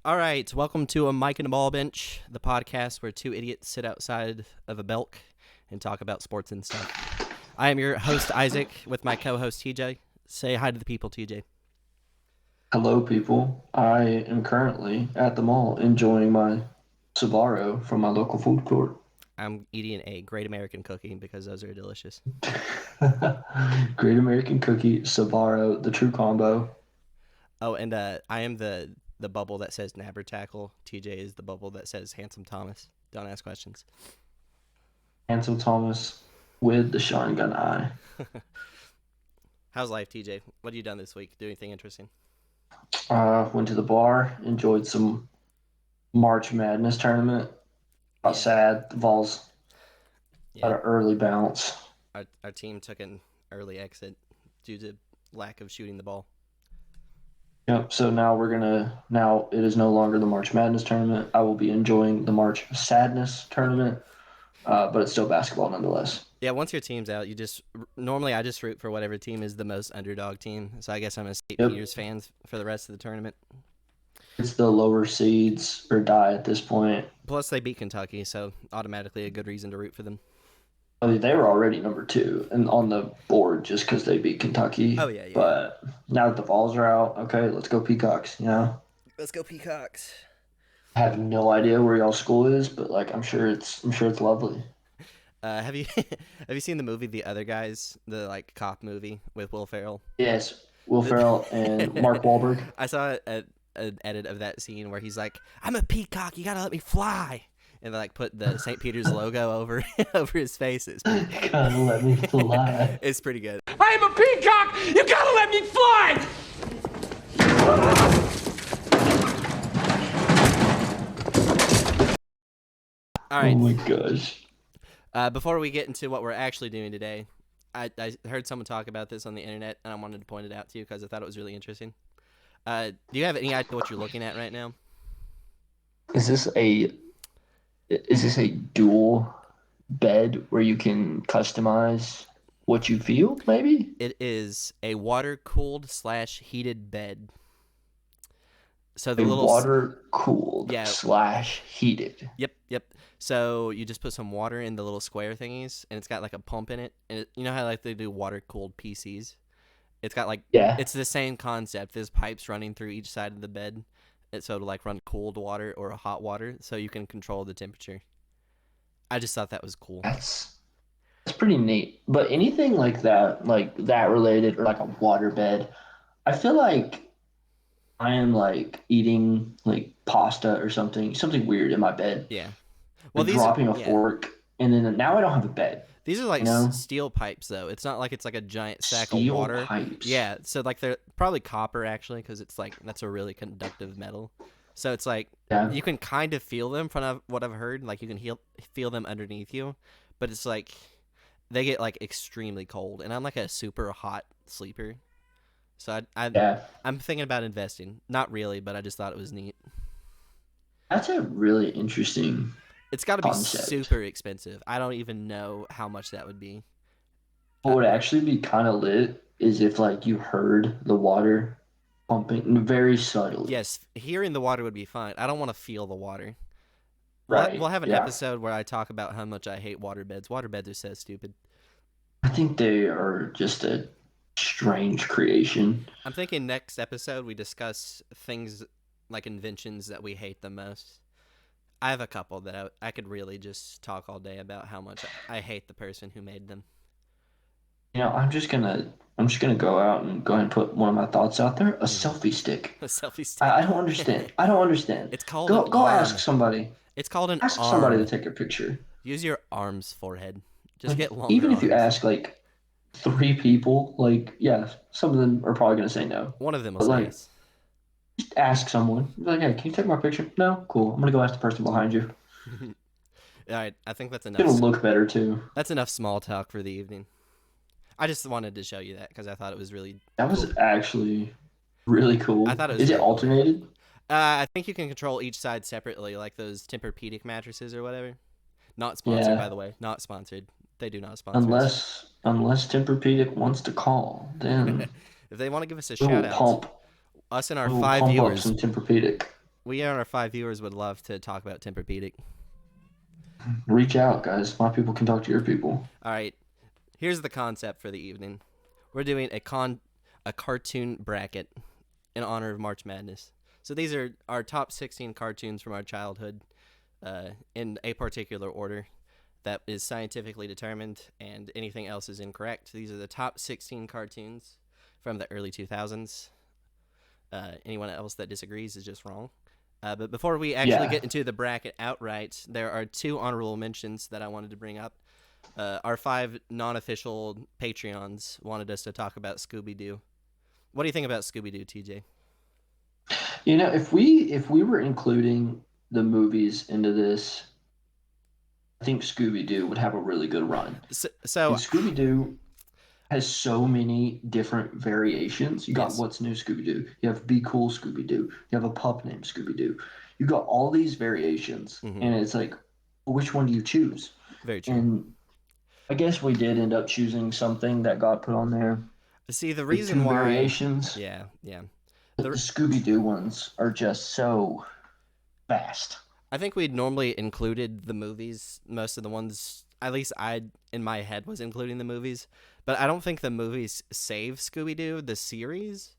All right, welcome to a Mike and a Ball Bench, the podcast where two idiots sit outside of a Belk and talk about sports and stuff. I am your host, Isaac, with my co-host, TJ. Say hi to the people, TJ. Hello, people. I am currently at the mall enjoying my Sbarro from my local food court. I'm eating a Great American cookie because those are delicious. Great American Cookie, Sbarro, the true combo. Oh, and I am the bubble that says Nabber Tackle. TJ is the bubble that says Handsome Thomas. Don't ask questions. Ansel Thomas with the shotgun eye. How's life, TJ? What have you done this week? Do anything interesting? Went to the bar, enjoyed some March Madness tournament. Got Yeah, sad. The Vols yeah. got an early bounce. Our team took an early exit due to lack of shooting the ball. Yep. So now it is no longer the March Madness tournament. I will be enjoying the March Sadness tournament, but it's still basketball nonetheless. Yeah, once your team's out, you just normally I just root for whatever team is the most underdog team. So I guess I'm a St. Yep. Peter's fan for the rest of the tournament. It's the lower seeds or die at this point. Plus, they beat Kentucky, so automatically a good reason to root for them. I mean, they were already number two and on the board just because they beat Kentucky. Oh yeah, yeah, yeah. But now that the Vols are out, okay, let's go Peacocks. Let's go Peacocks. I have no idea where y'all school is, but like I'm sure it's lovely. Have you have you seen the movie The Other Guys, the like cop movie with Will Ferrell? Yes, Will Ferrell and Mark Wahlberg. I saw an edit of that scene where he's like, "I'm a peacock, you gotta let me fly," and they like put the St. Peter's logo over over his face. Gotta let me fly. It's pretty good. I am a peacock! You gotta let me fly! All Oh right. my gosh. Before we get into what we're actually doing today, I heard someone talk about this on the internet, and I wanted to point it out to you because I thought it was really interesting. Do you have any idea what you're looking at right now? Is this a is this a dual bed where you can customize what you feel, maybe? It is a water-cooled slash heated bed. So the A little water cooled yeah, slash heated. yep. So you just put some water in the little square thingies, and it's got like a pump in it. And you know how like they do water-cooled PCs? It's got like Yeah, it's the same concept. There's pipes running through each side of the bed, so to like run cold water or hot water, so you can control the temperature. I just thought that was cool. that's pretty neat. But anything like that related, or like a water bed, I feel like I am like eating like pasta or something weird in my bed, Yeah. Well, like dropping a yeah, fork, and then now I don't have a bed. these are like You know, steel pipes though. It's not like it's like a giant sack of steel water. pipes. Yeah, so like they're probably copper actually, because it's like that's a really conductive metal. So it's like Yeah, you can kind of feel them from what I've heard. Like you can feel them underneath you, but it's like they get like extremely cold, and I'm like a super hot sleeper. So yeah. I'm thinking about investing. Not really, but I just thought it was neat. That's a really interesting It's got to be concept. super expensive. I don't even know how much that would be. What would actually be kind of lit is if like you heard the water pumping very subtly. Yes, hearing the water would be fine. I don't want to feel the water. We'll Right. have an Yeah. episode where I talk about how much I hate water beds. Water beds are so stupid. I think they are just a strange creation. I'm thinking next episode we discuss things like inventions that we hate the most. I have a couple that I could really just talk all day about how much I hate the person who made them. I'm just gonna go out and go ahead and put one of my thoughts out there. A Mm-hmm. selfie stick. A selfie I stick. don't understand. I don't understand. It's called an Go ask arm. somebody. It's called an Ask somebody to arm. take a picture. Use your arm's forehead. Just Like get longer even if you arms. ask like three people, like yeah, some of them are probably gonna say no. One of them will But say like yes. just ask someone. Be like, hey, can you take my picture? No? Cool. I'm gonna go ask the person behind you. All right, I think that's enough. It'll look better too. That's enough small talk for the evening. I just wanted to show you that because I thought it was really That cool. was actually really I cool. thought it was Is it really cool. alternated? I think you can control each side separately, like those Tempur-Pedic mattresses or whatever. Not sponsored, by Yeah. the way. Not sponsored. They do not sponsor us. Unless Tempur-Pedic wants to call, then If they want to give us a we will shout out, pump us and our we will five pump up viewers, some Tempur-Pedic. we and our 5 viewers would love to talk about Tempur-Pedic. Reach out, guys. My people can talk to your people. All right, here's the concept for the evening. We're doing a cartoon bracket in honor of March Madness. So these are our top 16 cartoons from our childhood, in a particular order that is scientifically determined, and anything else is incorrect. These are the top 16 cartoons from the early 2000s. Anyone else that disagrees is just wrong. But before we actually get into the bracket outright, there are 2 honorable mentions that I wanted to bring up. Our 5 non-official Patreons wanted us to talk about Scooby-Doo. What do you think about Scooby-Doo, TJ? You know, if we were including the movies into this, I think Scooby-Doo would have a really good run. So And Scooby-Doo has so many different variations. You got Yes. What's New Scooby-Doo. You have Be Cool Scooby-Doo. You have a pup named Scooby-Doo. You got all these variations, and it's like, which one do you choose? very true. And I guess we did end up choosing something that got put on there. See, the The reason 2 why... variations. Yeah. The Scooby-Doo ones are just so fast. I think we'd normally included the movies. Most of the ones, at least I, in my head, was including the movies. But I don't think the movies save Scooby-Doo, the series.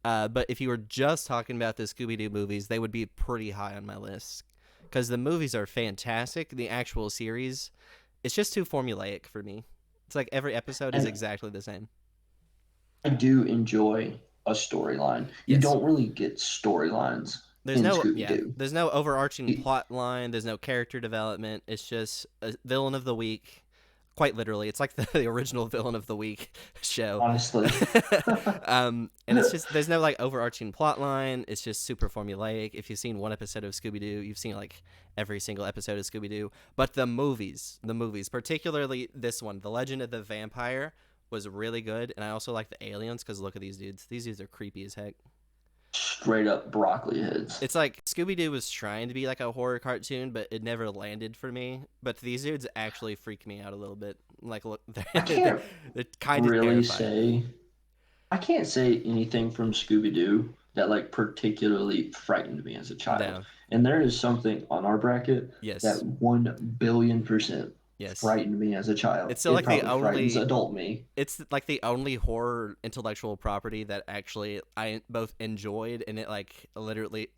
But if you were just talking about the Scooby-Doo movies, they would be pretty high on my list. Because the movies are fantastic. The actual series, it's just too formulaic for me. It's like every episode is exactly the same. I do enjoy a storyline. You Yes. don't really get storylines in Scooby-Doo. There's no overarching plot line. There's no character development. It's just a villain of the week. Quite literally, it's like the original villain of the week show. Honestly. And it's just, there's no like overarching plot line. It's just super formulaic. If you've seen one episode of Scooby-Doo, you've seen like every single episode of Scooby-Doo. But the movies, particularly this one, The Legend of the Vampire, was really good. And I also like the aliens, because look at these dudes. These dudes are creepy as heck. Straight up broccoli heads. It's like Scooby-Doo was trying to be like a horror cartoon, but it never landed for me. But these dudes actually freak me out a little bit. Like, look, they're kind of really terrifying. I can't say anything from Scooby-Doo that like particularly frightened me as a child. No. And there is something on our bracket Yes. that 1,000,000,000% Yes. frightened me as a child. It's still like the probably frightens only adult me. It's like the only horror intellectual property that actually I both enjoyed, and it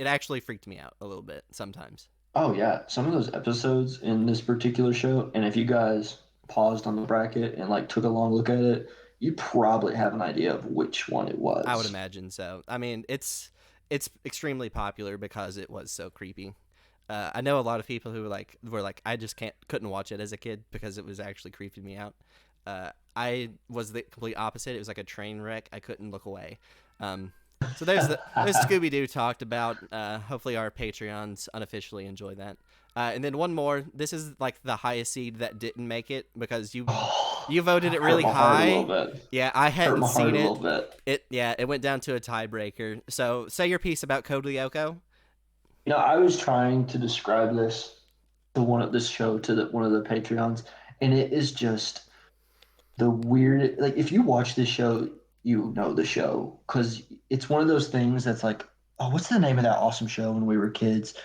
actually freaked me out a little bit sometimes. Oh yeah, some of those episodes in this particular show, and if you guys paused on the bracket and like took a long look at it, you probably have an idea of which one it was. I would imagine so. I mean, it's extremely popular because it was so creepy. I know a lot of people who were like, I just couldn't watch it as a kid because it was actually creeping me out. I was the complete opposite. It was like a train wreck. I couldn't look away. So there's Scooby-Doo talked about. Hopefully our Patreons unofficially enjoy that. And then one more. This is like the highest seed that didn't make it because you voted it really high. Yeah, I hadn't seen it. It went down to a tiebreaker. So say your piece about Code Lyoko. You know, I was trying to describe this to one of the Patreons, and it is just the weird. Like, if you watch this show, you know the show, because it's one of those things that's like, oh, what's the name of that awesome show when we were kids?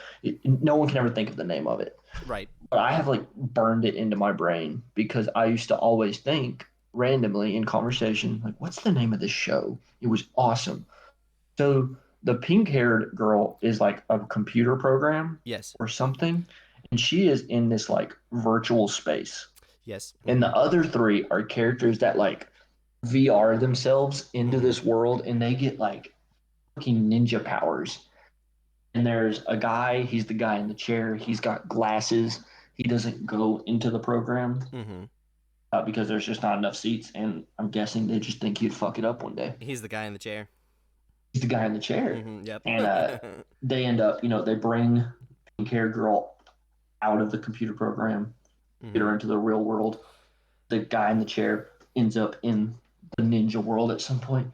No one can ever think of the name of it. Right. But I have like burned it into my brain because I used to always think randomly in conversation, like, what's the name of this show? It was awesome. So the pink-haired girl is like a computer program, Yes, or something, and she is in this like virtual space. yes. And the other 3 are characters that like VR themselves into this world, and they get like fucking ninja powers. And there's a guy, he's the guy in the chair. He's got glasses. He doesn't go into the program because there's just not enough seats, and I'm guessing they just think he'd fuck it up one day. He's the guy in the chair. He's the guy in the chair. Yep. And they end up, they bring pink-haired girl out of the computer program, get her into the real world. The guy in the chair ends up in the ninja world at some point.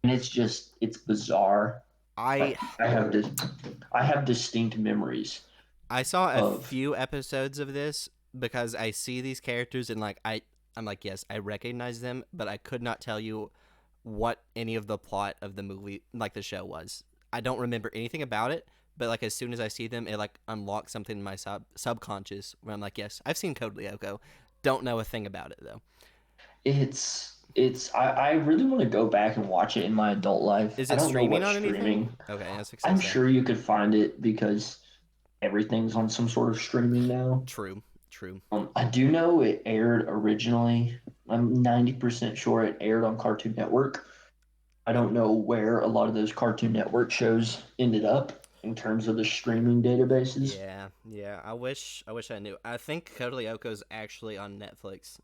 And it's bizarre. I have distinct memories. I saw a few episodes of this because I see these characters and like I'm like, yes, I recognize them, but I could not tell you what any of the plot of the movie, like the show, was. I don't remember anything about it, but like as soon as I see them, it like unlocks something in my subconscious where I'm like, yes, I've seen Code Lyoko. Don't know a thing about it though. I really want to go back and watch it in my adult life. Is I it don't know streaming what on anything? streaming. Okay, I was I'm say. sure you could find it because everything's on some sort of streaming now. True. I do know it aired originally. I'm 90% sure it aired on Cartoon Network. I don't know where a lot of those Cartoon Network shows ended up in terms of the streaming databases. Yeah. I wish I knew. I think Code Lyoko's actually on Netflix.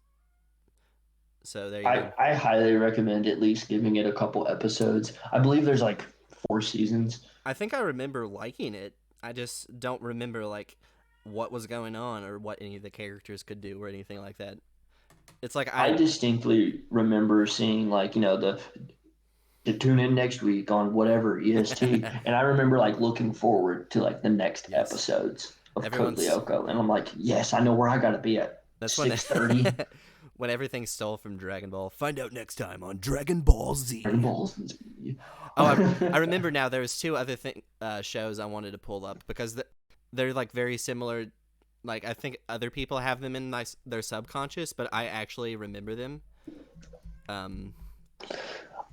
So there you go. I highly recommend at least giving it a couple episodes. I believe there's like 4 seasons. I think I remember liking it. I just don't remember like what was going on or what any of the characters could do or anything like that. It's like I distinctly remember seeing like, to tune in next week on whatever EST. And I remember like looking forward to like the next episodes of Code Lyoko. And I'm like, yes, I know where I gotta be at. That's 6:30. When everything stole from Dragon Ball. Find out next time on Dragon Ball Z. Dragon Ball Z. I remember now. There was two other shows I wanted to pull up because they're like very similar. Like I think other people have them in their subconscious, but I actually remember them.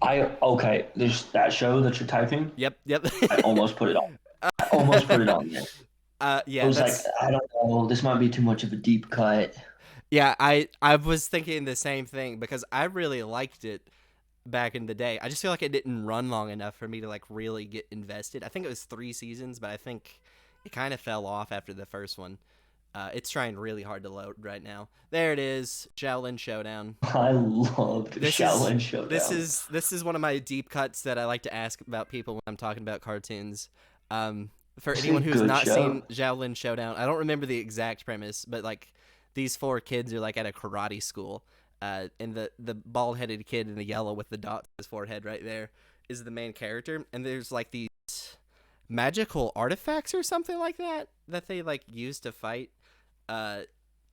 There's that show that you're typing. Yep. I almost put it on. Yeah. I was like, I don't know. This might be too much of a deep cut. Yeah, I was thinking the same thing because I really liked it back in the day. I just feel like it didn't run long enough for me to like really get invested. I think it was 3 seasons, but I think it kind of fell off after the first one. It's trying really hard to load right now. There it is, Shaolin Showdown. I loved Shaolin Showdown. This is one of my deep cuts that I like to ask about people when I'm talking about cartoons. For anyone who's not seen Shaolin Showdown, I don't remember the exact premise, but like these 4 kids are like at a karate school, and the bald-headed kid in the yellow with the dots on his forehead right there is the main character, and there's like these magical artifacts or something like that they like use to fight.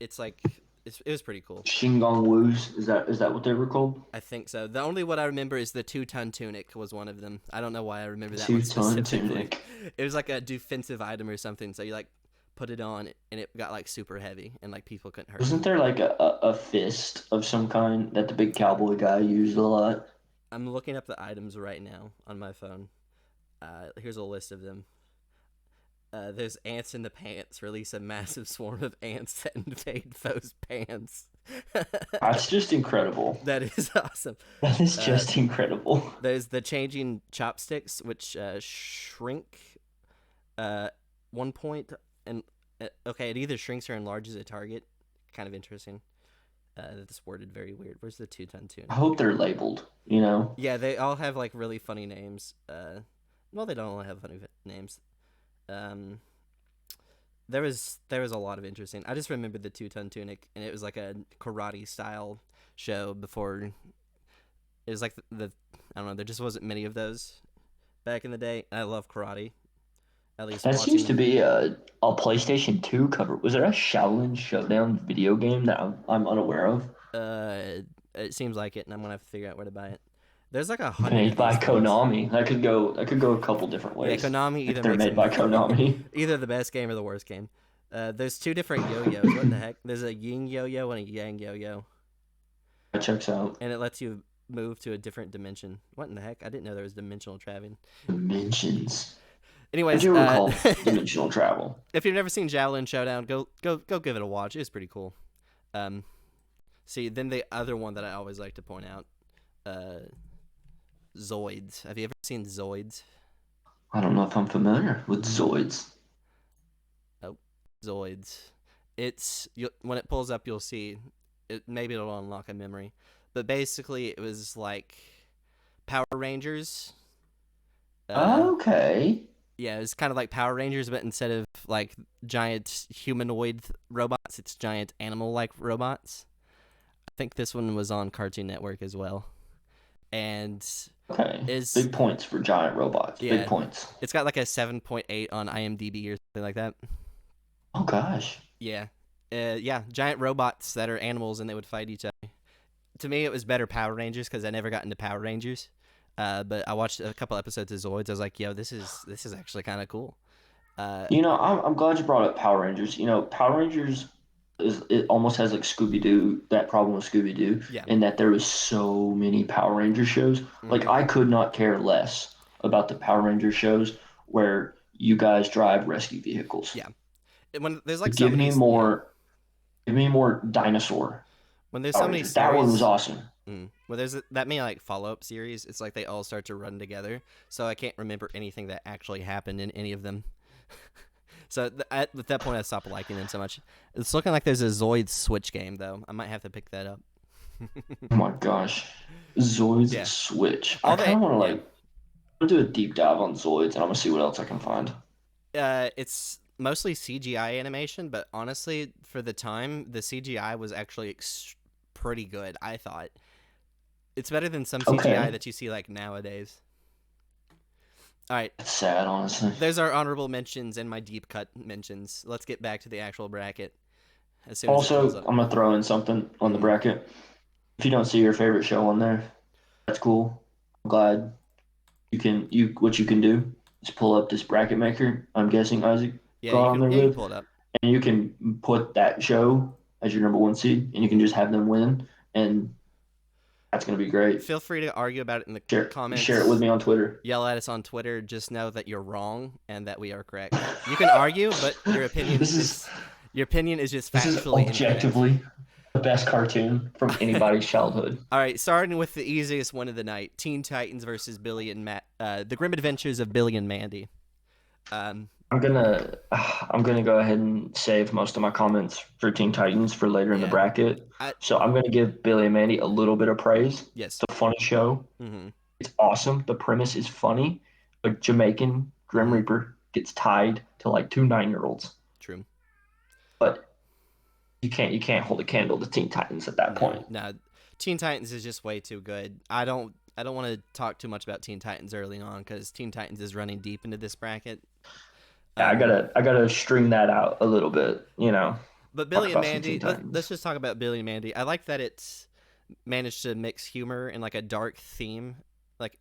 It's like it was pretty cool. Shingon Woos, is that what they were called? I think so. The only one I remember is the 2-ton tunic was one of them. I don't know why I remember that 2-ton tunic. It was like a defensive item or something. So you like put it on and it got like super heavy and like people couldn't hurt. Wasn't there like a fist of some kind that the big cowboy guy used a lot? I'm looking up the items right now on my phone. Here's a list of them. There's ants in the pants. Release a massive swarm of ants that invade foes' pants. That's just incredible. That is awesome. That is just incredible. There's the changing chopsticks, which shrink 1 point. And okay, it either shrinks or enlarges a target. Kind of interesting. That's worded very weird. Where's the 2-ton tune? I hope they're labeled, Yeah, they all have like really funny names. Well, they don't all have funny names. There was a lot of interesting. I just remember the 2-ton tunic, and it was like a karate style show before. It was like I don't know. There just wasn't many of those back in the day. And I love karate. At least that seems to be a PlayStation 2 cover. Was there a Shaolin Showdown video game that I'm unaware of? It seems like it, and I'm gonna have to figure out where to buy it. There's like 100 made by Konami. That could go a couple different ways. Yeah, Konami either they're made by Konami. Either the best game or the worst game. There's 2 different yo-yos. What the heck? There's a yin yo-yo and a yang yo-yo. That checks out. And it lets you move to a different dimension. What in the heck? I didn't know there was dimensional traveling. Dimensions. Anyways, I do recall dimensional travel. If you've never seen Shaolin Showdown, go give it a watch. It's pretty cool. See, then the other one that I always like to point out, Zoids. Have you ever seen Zoids? I don't know if I'm familiar with Zoids. Oh, Zoids. When it pulls up, you'll see. Maybe it'll unlock a memory, but basically, it was like Power Rangers. Okay. Yeah, it's kind of like Power Rangers, but instead of like giant humanoid robots, it's giant animal-like robots. I think this one was on Cartoon Network as well. And big points for giant robots. Yeah, big points. It's got like a 7.8 on IMDb or something like that. Oh gosh. Yeah. Giant robots that are animals and they would fight each other. To me, it was better Power Rangers because I never got into Power Rangers. But I watched a couple episodes of Zoids. I was like, yo, this is actually kind of cool. I'm glad you brought up Power Rangers. Power Rangers it almost has like Scooby Doo, that problem with Scooby Doo, Yeah. in that there was so many Power Ranger shows. Like Hmm. I could not care less about the Power Ranger shows where you guys drive rescue vehicles. Yeah. When there's like so Give many, me more dinosaur when there's Power so many Rangers. That one was series, awesome. when there's that many like follow-up series, it's like they all start to run together. So I can't remember anything that actually happened in any of them. So at that point, I stopped liking them so much. It's looking like there's a Zoid Switch game though. I might have to pick that up. Oh my gosh. Zoids Yeah. Switch. I All kind the of want to yeah. do a deep dive on Zoids and I'm gonna see what else I can find. It's mostly CGI animation, but honestly, for the time, the CGI was actually pretty good. I thought it's better than some CGI Okay. that you see like nowadays. All right, It's sad, honestly. there's our honorable mentions and my deep cut mentions. Let's get back to the actual bracket as soon as it pulls Also, up. I'm gonna throw in something on the bracket. If you don't see your favorite show on there, that's cool. I'm glad what you can do is pull up this bracket maker. I'm guessing Isaac Yeah, got you on can. there Yeah, you can with, pull it up. and you can put that show as your number one seed, and you can just have them win, and that's gonna be great. Feel free to argue about it in the Share it with comments. me on Twitter. Yell at us on Twitter. Just know that you're wrong and that we are correct. You can argue, but your opinion This is is just this is factually incorrect. objectively the best cartoon from anybody's childhood. All right, starting with the easiest one of the night: Teen Titans versus Billy and Matt. The Grim Adventures of Billy and Mandy. Um, I'm gonna go ahead and save most of my comments for Teen Titans for later in the yeah. bracket. So I'm gonna give Billy and Mandy a little bit of praise. It's Yes. a funny show. Mm-hmm. It's awesome. The premise is funny. A Jamaican Grim Mm-hmm. Reaper gets tied to like two 9-year-olds, True. but you can't hold a candle to Teen Titans at that No, point. no. Teen Titans is just way too good. I don't want to talk too much about Teen Titans early on because Teen Titans is running deep into this bracket. Yeah, I gotta string that out a little bit. But Talk Billy and about some Teen Mandy. Let's Titans. just talk about Billy and Mandy. I like that it's managed to mix humor and like a dark theme, like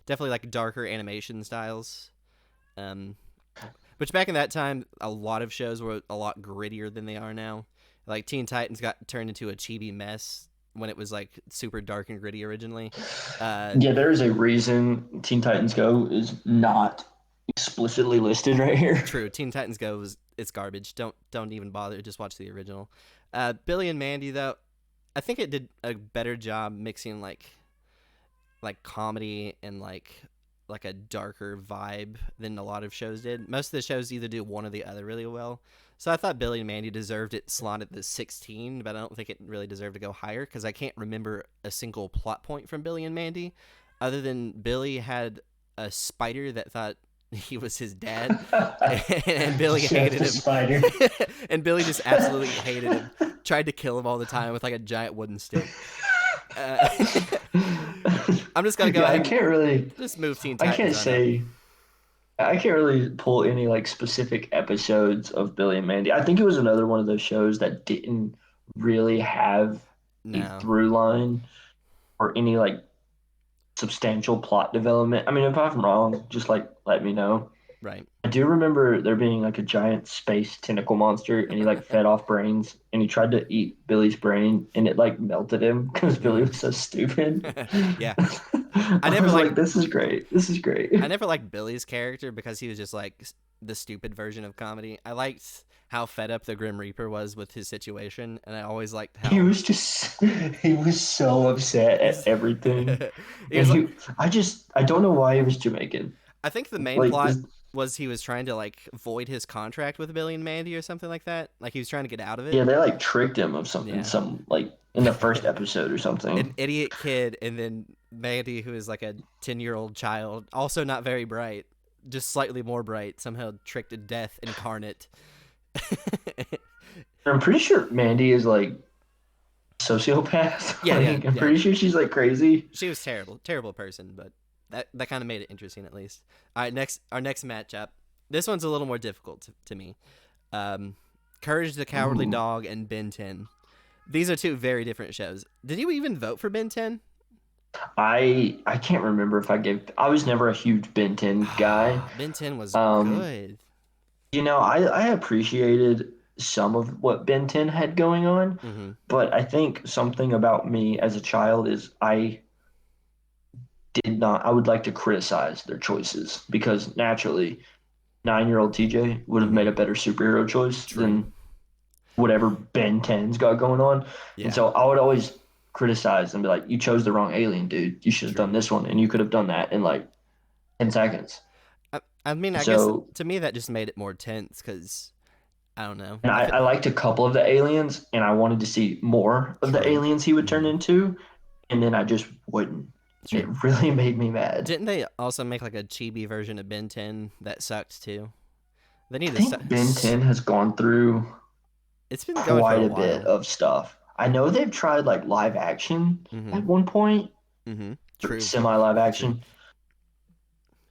definitely like darker animation styles. Um, which back in that time, a lot of shows were a lot grittier than they are now. Like Teen Titans got turned into a chibi mess when it was like super dark and gritty originally. Yeah, there is a reason Teen Titans Go is not explicitly listed right here. True, Teen Titans Go it's garbage. Don't even bother. Just watch the original. Billy and Mandy though, I think it did a better job mixing like comedy and like a darker vibe than a lot of shows did. Most of the shows either do one or the other really well. So I thought Billy and Mandy deserved it slotted at the 16, but I don't think it really deserved to go higher because I can't remember a single plot point from Billy and Mandy other than Billy had a spider that thought he was his dad and Billy Chef hated the him. Spider. And Billy just absolutely hated him. Tried to kill him all the time with like a giant wooden stick. Uh, I'm just gonna go Yeah, ahead I and can't really. just move Teen I Titans can't on up. say. I can't really pull any like specific episodes of Billy and Mandy. I think it was another one of those shows that didn't really have a No, through line or any like substantial plot development. I mean, if I'm wrong, just like let me know. right. I do remember there being like a giant space tentacle monster and he like fed off brains and he tried to eat Billy's brain and it like melted him because Billy Mm. was so stupid. Yeah, I I never was liked like, this is great. This is great. I never liked Billy's character because he was just like the stupid version of comedy. I liked how fed up the Grim Reaper was with his situation, and I always liked He how was just he was so upset at he's everything. he And was like. I don't know why he was Jamaican. I think the main Like plot this, was he was trying to like void his contract with Billy and Mandy or something like that. Like he was trying to get out of it. yeah, they like tricked him of something, Yeah. some like in the first episode or something. An idiot kid, and then Mandy, who is like a 10-year-old child, also not very bright, just slightly more bright, somehow tricked to death incarnate. I'm pretty sure Mandy is like sociopath. Yeah, yeah, Like, I'm yeah. pretty sure she's like crazy. She was terrible person, but that kind of made it interesting at least. All right, our next matchup. This one's a little more difficult to me. Courage the Cowardly Ooh. Dog and Ben 10. These are two very different shows. Did you even vote for Ben 10? I can't remember if I was never a huge Ben 10 guy. Ben 10 was Um, good. I appreciated some of what Ben 10 had going on, Mm-hmm. but I think something about me as a child is I would like to criticize their choices because naturally 9-year-old TJ would have Mm-hmm. made a better superhero choice True. than whatever Ben 10's got going on. And Yeah. so I would always criticize and be like, you chose the wrong alien, dude. You should have True. done this one, and you could have done that in like 10 seconds. I mean, I guess So, to me that just made it more tense because I don't know. and I liked a couple of the aliens, and I wanted to see more of the True. aliens he would turn Mm-hmm. into, and then I just wouldn't. And it True. really made me mad. Didn't they also make like a chibi version of Ben 10 that sucked too? They I need to. think Ben 10 has gone through It's been going for quite a a bit while. of stuff. I know they've tried like live action Mm-hmm. at one point, Mm-hmm. or True. semi live True. action,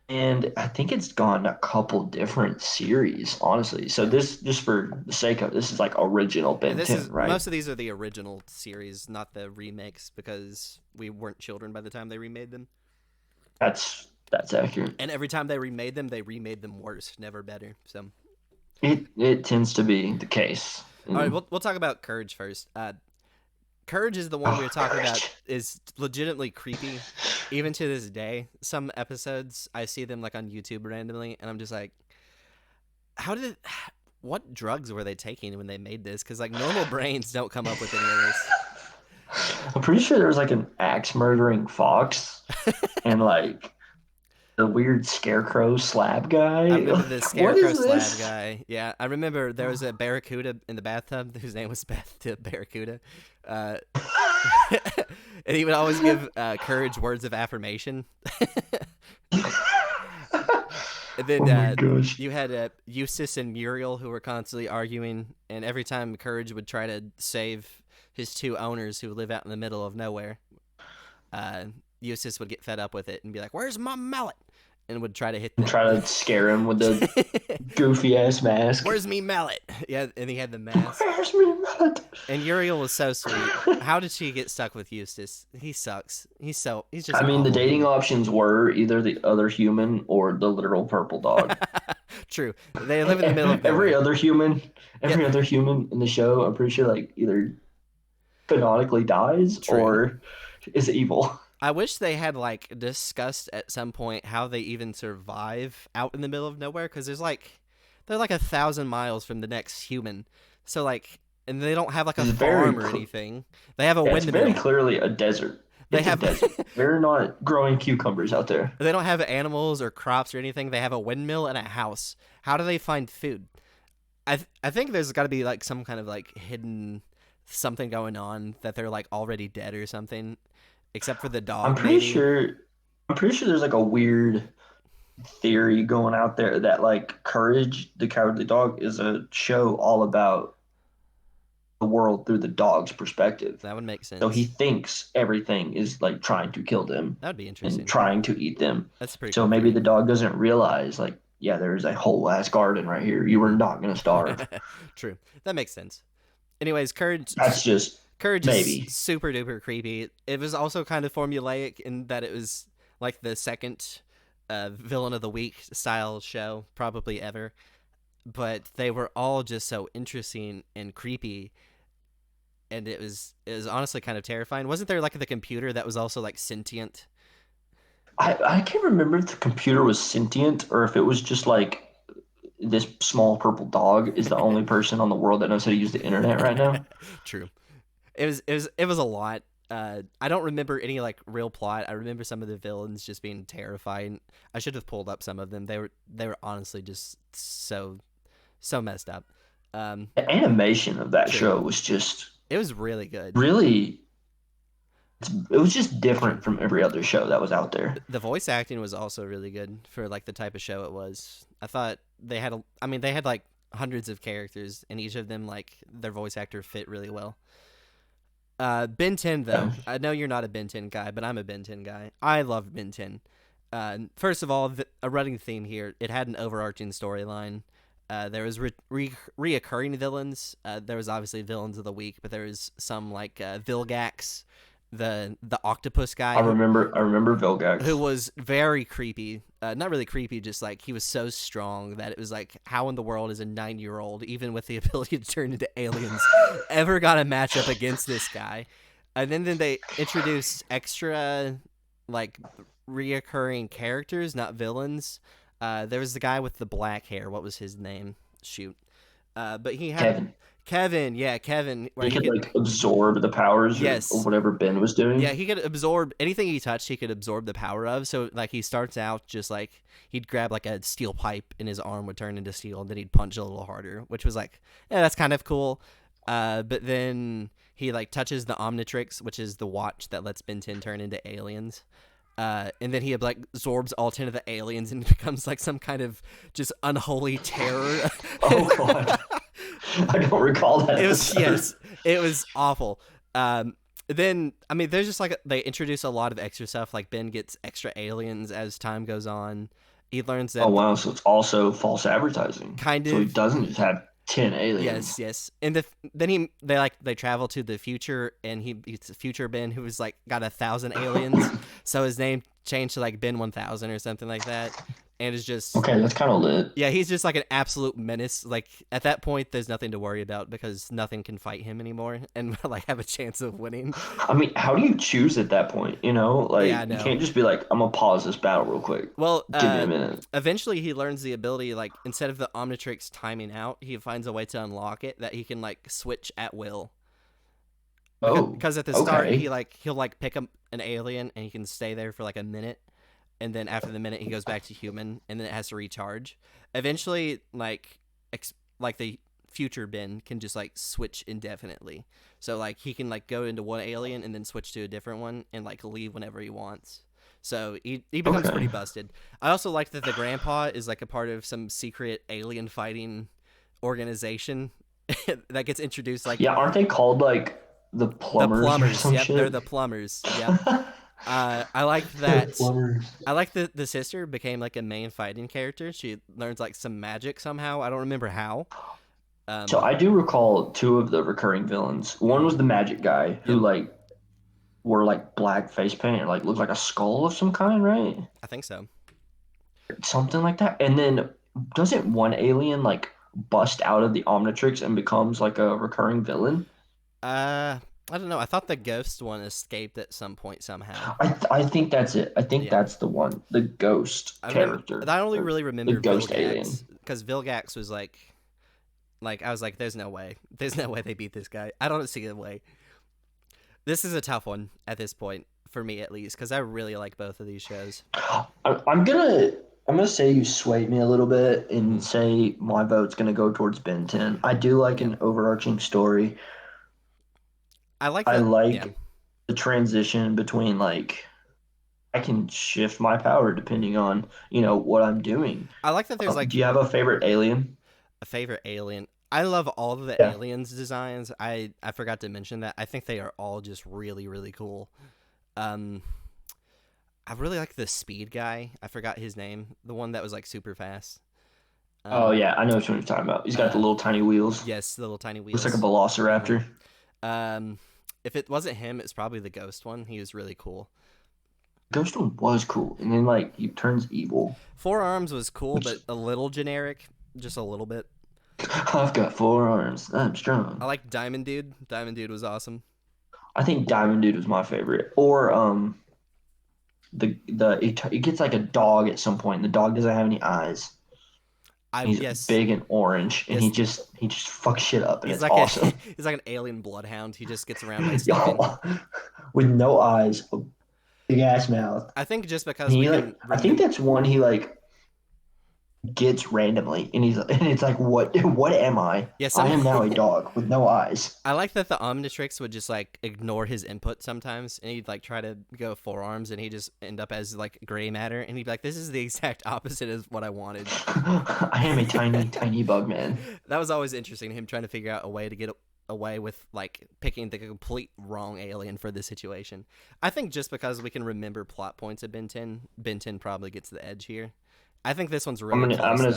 and I think it's gone a couple different series, honestly. So this, just for the sake of this, is like original Ben This 10, is right? most of these are the original series, not the remakes, because we weren't children by the time they remade them. That's accurate. And every time they remade them worse, never better. So, It tends to be the case. all right, And, we'll talk about Courage first. Courage is the one we oh, were talking about. courage. Is legitimately creepy, even to this day. Some episodes I see them like on YouTube randomly, and I'm just like, how did? What drugs were they taking when they made this? Because like normal brains don't come up with any of I'm pretty sure there was like an axe murdering fox this. and like the weird scarecrow slab guy. I remember the Like, what scarecrow is slab this? guy. Yeah, I remember there was a barracuda in the bathtub whose name was Bathtub Barracuda. Uh, and he would always give Courage words of affirmation. And then Oh my gosh. you had Eustace and Muriel who were constantly arguing, and every time Courage would try to save his two owners who live out in the middle of nowhere, uh, Eustace would get fed up with it and be like, "Where's my mallet?" and would try to hit And the. try to scare him with the goofy ass mask. Where's me mallet? Yeah, and he had the mask. Where's me mallet? And Uriel was so sweet. How did she get stuck with Eustace? He sucks. He's just I an mean, the awful dating human. options were either the other human or the literal purple dog. True. They live in the middle of Every nowhere. other human, Yeah, every other human in the show, I'm pretty sure like either canonically dies true. or is evil. I wish they had like discussed at some point how they even survive out in the middle of nowhere because they're like 1,000 miles from the next human. So like, and they don't have like a It's farm or anything. They have a yeah, it's very windmill. clearly a desert. They It's a have desert. They're not growing cucumbers out there. they don't have animals or crops or anything. They have a windmill and a house. How do they find food? I think there's got to be like some kind of like hidden something going on that they're like already dead or something, except for the I'm dog pretty maybe. sure I'm pretty sure there's like a weird theory going out there that like Courage the Cowardly Dog is a show all about the world through the dog's perspective. That would make So he sense. thinks everything is like trying to kill them That would be and interesting. trying to eat them. That's a pretty So cool maybe theory. the dog doesn't realize like, yeah, there's a whole ass garden right here. You are Hmm. not gonna starve. True. That makes sense. Anyways, Courage That's just Courage is maybe. super duper creepy. It was also kind of formulaic in that it was like the second villain of the week style show probably ever, but they were all just so interesting and creepy, and it was honestly kind of terrifying. Wasn't there like the computer that was also like sentient? I can't remember if the computer was sentient or if it was just like this small purple dog is the only person on the world that knows how to use the internet right now. True. It was a lot. I don't remember any like real plot. I remember some of the villains just being terrifying. I should have pulled up some of them. They were honestly just so messed up. Um, The animation of that true. show was just It was really good. really, it was just True. different from every other show that was out there. The voice acting was also really good for like the type of show it was. I thought they had I mean they had like hundreds of characters and each of them like their voice actor fit really well. Ben 10 Yeah. though. I know you're not a Ben 10 guy, but I'm a Ben 10 guy. I love Ben 10. First of all, a running theme here. It had an overarching storyline. There was reoccurring villains. There was obviously villains of the week, but there was some like Vilgax, the octopus guy. I remember Vilgax. Who was very creepy. Not really creepy, just like he was so strong that it was like, how in the world is a 9-year-old, even with the ability to turn into aliens, ever got a match up against this guy? And then they introduced extra, like, reoccurring characters, not villains. There was the guy with the black hair. What was his name? Shoot. But he had Kevin, where he could like absorb the powers of whatever Ben was doing. Yeah, he could absorb anything he touched. He could absorb the power of. So like he starts out just like he'd grab like a steel pipe and his arm would turn into steel, and then he'd punch a little harder, which was like, yeah, that's kind of cool. But then he like touches the Omnitrix, which is the watch that lets Ben 10 turn into aliens. And then he like absorbs all 10 of the aliens and becomes like some kind of just unholy terror. Oh god. I don't recall that. It was awful. Then I mean, there's just like they introduce a lot of extra stuff. Like Ben gets extra aliens as time goes on. He learns that. Oh wow! So it's also false advertising. Kind of. So he doesn't just have 10 aliens. Yes. And then they travel to the future, and it's a future Ben who was like got 1,000 aliens. So his name changed to like Ben 1000 or something like that. And is just okay. That's kind of lit. Yeah, he's just like an absolute menace. Like at that point, there's nothing to worry about because nothing can fight him anymore, and like have a chance of winning. I mean, how do you choose at that point? You know, like you can't just be like, I'm gonna pause this battle real quick. Well, give me a minute. Eventually, he learns the ability. Like instead of the Omnitrix timing out, he finds a way to unlock it that he can like switch at will. Because at the start, he'll pick up an alien and he can stay there for like a minute. And then after the minute, he goes back to human, and then it has to recharge. Eventually, like the future Ben can just like switch indefinitely. So like he can like go into one alien and then switch to a different one and like leave whenever he wants. So he becomes pretty busted. I also like that the grandpa is like a part of some secret alien fighting organization that gets introduced. Like aren't they called like the plumbers? The plumbers, or some shit? They're the plumbers. Yeah. I like that. I like that the sister became like a main fighting character. She learns like some magic somehow. I don't remember how. So I do recall 2 of the recurring villains. One was the magic guy who like wore like black face paint or like looked like a skull of some kind, right? I think so. Something like that. And then doesn't one alien like bust out of the Omnitrix and becomes like a recurring villain? I don't know. I thought the ghost one escaped at some point somehow. I think that's it. I think that's the one. The ghost character. I only really remember the ghost Vilgax, alien. because Vilgax was like I was like, there's no way they beat this guy. I don't see a way. This is a tough one at this point for me, at least, because I really like both of these shows. I'm gonna say you swayed me a little bit and say my vote's gonna go towards Ben 10. I do like an overarching story. I like the transition between like I can shift my power depending on, what I'm doing. I like that there's do you have a favorite alien? A favorite alien? I love all of the aliens designs. I forgot to mention that. I think they are all just really, really cool. I really like the speed guy. I forgot his name. The one that was like super fast. Oh yeah, I know what you're talking about. He's got the little tiny wheels. Yes, the little tiny wheels. Looks like a velociraptor. If it wasn't him, it's probably the ghost one. He was really cool. Ghost one was cool, and then like he turns evil. 4 Arms was cool, but a little generic, just a little bit. I've got 4 arms. I'm strong. I like Diamond Dude. Diamond Dude was awesome. I think Diamond Dude was my favorite. Or it gets like a dog at some point, and the dog doesn't have any eyes. He's big and orange, and he just fucks shit up, and it's awesome. He's like an alien bloodhound. He just gets around by sneaking. With no eyes, a big ass mouth. I think just because I think that's one he like gets randomly, and it's like, what am I? Yes, I am now a dog with no eyes. I like that the Omnitrix would just like ignore his input sometimes, and he'd like try to go 4 arms, and he'd just end up as like gray matter, and he'd be like, this is the exact opposite of what I wanted. I am a tiny bug man. That was always interesting, him trying to figure out a way to get away with like picking the complete wrong alien for this situation. I think just because we can remember plot points of Ben 10 probably gets the edge here. I think this one's really I'm gonna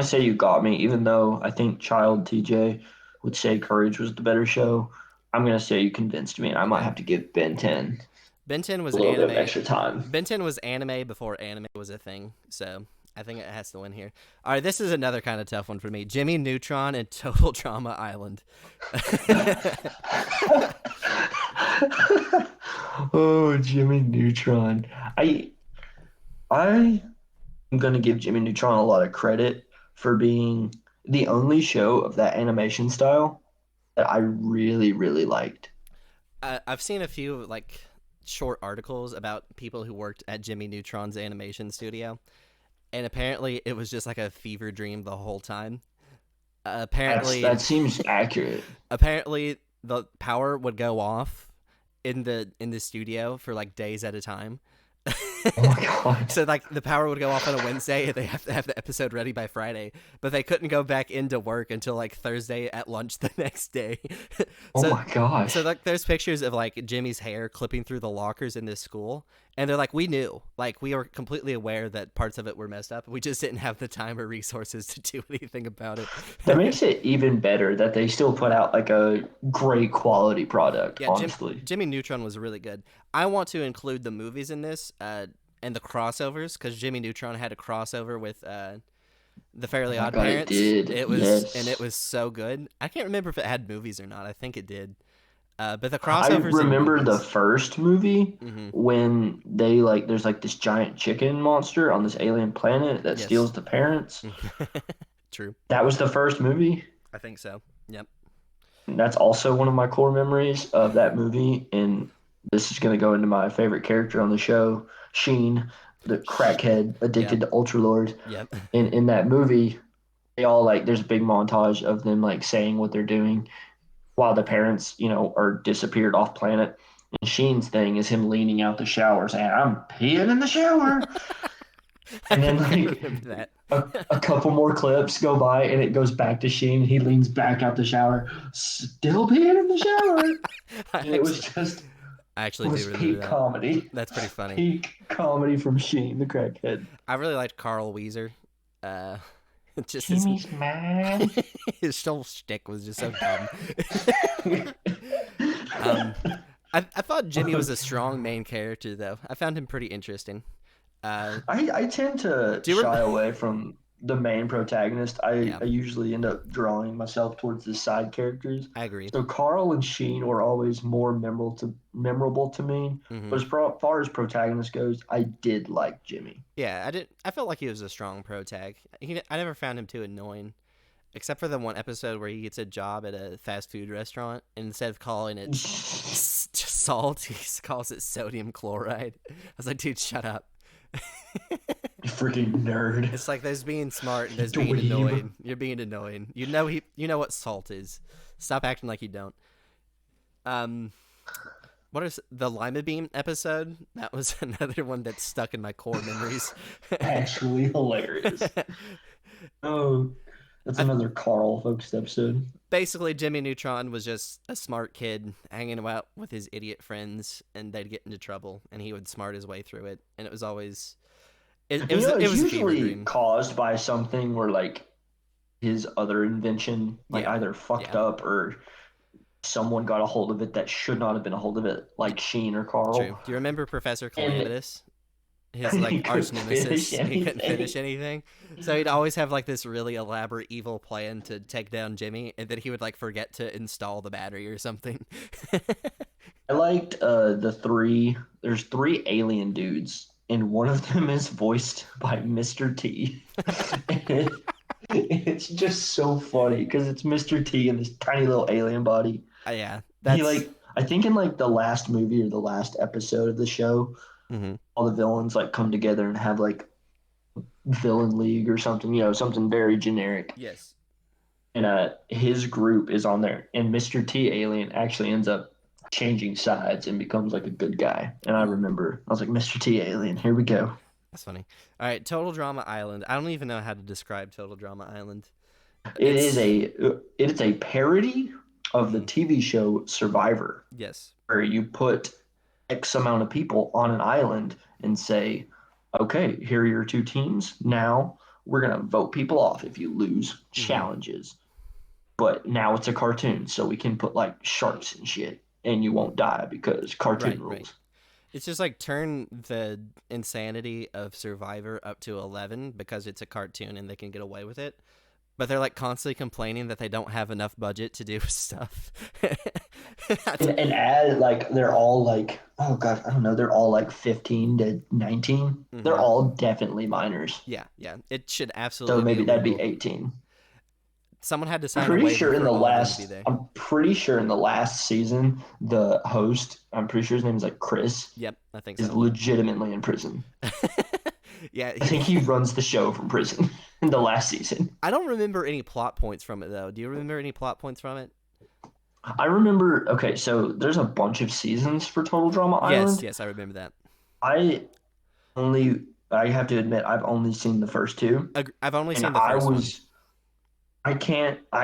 say you got me, even though I think Child TJ would say Courage was the better show. I'm gonna say you convinced me, and I might have to give Ben 10 Ben 10 was a little bit of anime. extra time. Ben 10 was anime before anime was a thing, so I think it has to win here. All right, this is another kind of tough one for me. Jimmy Neutron and Total Drama Island. Oh, Jimmy Neutron. I am gonna give Jimmy Neutron a lot of credit for being the only show of that animation style that I really, really liked. I've seen a few like short articles about people who worked at Jimmy Neutron's animation studio, and apparently it was just like a fever dream the whole time. Apparently, That seems accurate. apparently the power would go off in the studio for like days at a time. Oh my God. So like the power would go off on a Wednesday and they have to have the episode ready by Friday, but they couldn't go back into work until like Thursday at lunch the next day. Oh my gosh. So like there's pictures of like Jimmy's hair clipping through the lockers in this school, and they're like, we knew, like we were completely aware that parts of it were messed up. We just didn't have the time or resources to do anything about it. That makes it even better that they still put out like a great quality product, Yeah, honestly. Jimmy Neutron was really good. I want to include the movies in this and the crossovers, because Jimmy Neutron had a crossover with the Fairly Oh my Odd God, it Parents. did. It was Yes. and it was so good. I can't remember if it had movies or not. I think it did. But the I crossovers. remember the movies, first movie mm-hmm. when they like there's like this giant chicken monster on this alien planet that Yes. steals the parents. True. That was the first movie. I think so. Yep. And that's also one of my core memories of that movie. And this is going to go into my favorite character on the show, Sheen, the crackhead addicted to Ultralord. Yep. In that movie, they all like there's a big montage of them like saying what they're doing while the parents, are disappeared off planet. And Sheen's thing is him leaning out the shower saying, "I'm peeing in the shower." And then I like remember that. a couple more clips go by and it goes back to Sheen. He leans back out the shower, still peeing in the shower. And it was just I it actually was do remember peak that. comedy. That's pretty funny. Peak comedy from Sheen, the crackhead. I really liked Carl Weezer. Just Jimmy's man. his whole shtick was just so dumb. I thought Jimmy was a strong main character, though. I found him pretty interesting. I tend to shy away from the main protagonist. I usually end up drawing myself towards the side characters. I agree. So Carl and Sheen were always more memorable to me. Mm-hmm. But as far as protagonist goes, I did like Jimmy. Yeah, I felt like he was a strong protag. I never found him too annoying, except for the one episode where he gets a job at a fast food restaurant, and instead of calling it salt, he calls it sodium chloride. I was like, dude, shut up. You freaking nerd. It's like there's being smart and there's Dweeb. being annoying. You're being annoying. You know what salt is. Stop acting like you don't. What is the Lima Bean episode? That was another one that's stuck in my core memories. Actually hilarious. Oh, that's another Carl focused episode. Basically, Jimmy Neutron was just a smart kid hanging out with his idiot friends, and they'd get into trouble, and he would smart his way through it. And it was always, it was a fever usually dream. caused by something where like his other invention either fucked up or someone got a hold of it that should not have been a hold of it, like Sheen or Carl. True. Do you remember Professor Calamitous? His like arch nemesis. He couldn't finish anything, so he'd always have like this really elaborate evil plan to take down Jimmy, and then he would like forget to install the battery or something. I liked there's three alien dudes, and one of them is voiced by Mr. T. It's just so funny because it's Mr. T in this tiny little alien body. Yeah, that's I think in like the last movie or the last episode of the show, all the villains like come together and have like villain league or something, something very generic. Yes. And his group is on there, and Mr. T alien actually ends up changing sides and becomes like a good guy. And I remember I was like, Mr. T alien, here we go. That's funny. All right, Total Drama Island. I don't even know how to describe Total Drama Island. It is a parody of the TV show Survivor. Yes. Where you put X amount of people on an island and say, okay, here are your two teams. Now we're going to vote people off if you lose challenges. but now it's a cartoon, so we can put like sharks and shit, and you won't die because cartoon Right. rules. It's just like turn the insanity of Survivor up to 11 because it's a cartoon and they can get away with it. But they're like constantly complaining that they don't have enough budget to do stuff. And add like they're all like, oh gosh, I don't know, they're all like 15 to 19. They're Mhm. all definitely minors. Yeah. It should So absolutely be maybe that'd be illegal. 18. Someone had to sign a waiver for all of them to be there. I'm pretty sure in the last season, the host, I'm pretty sure his name is like Chris, Yep, I think is so. legitimately in prison. Yeah, I think he runs the show from prison in the last season. I don't remember any plot points from it though. Do you remember any plot points from it? I remember, okay, so there's a bunch of seasons for Total Drama Island. Yes, I remember that. I only, I have to admit, I've only seen the first two. I've only And seen the first one. I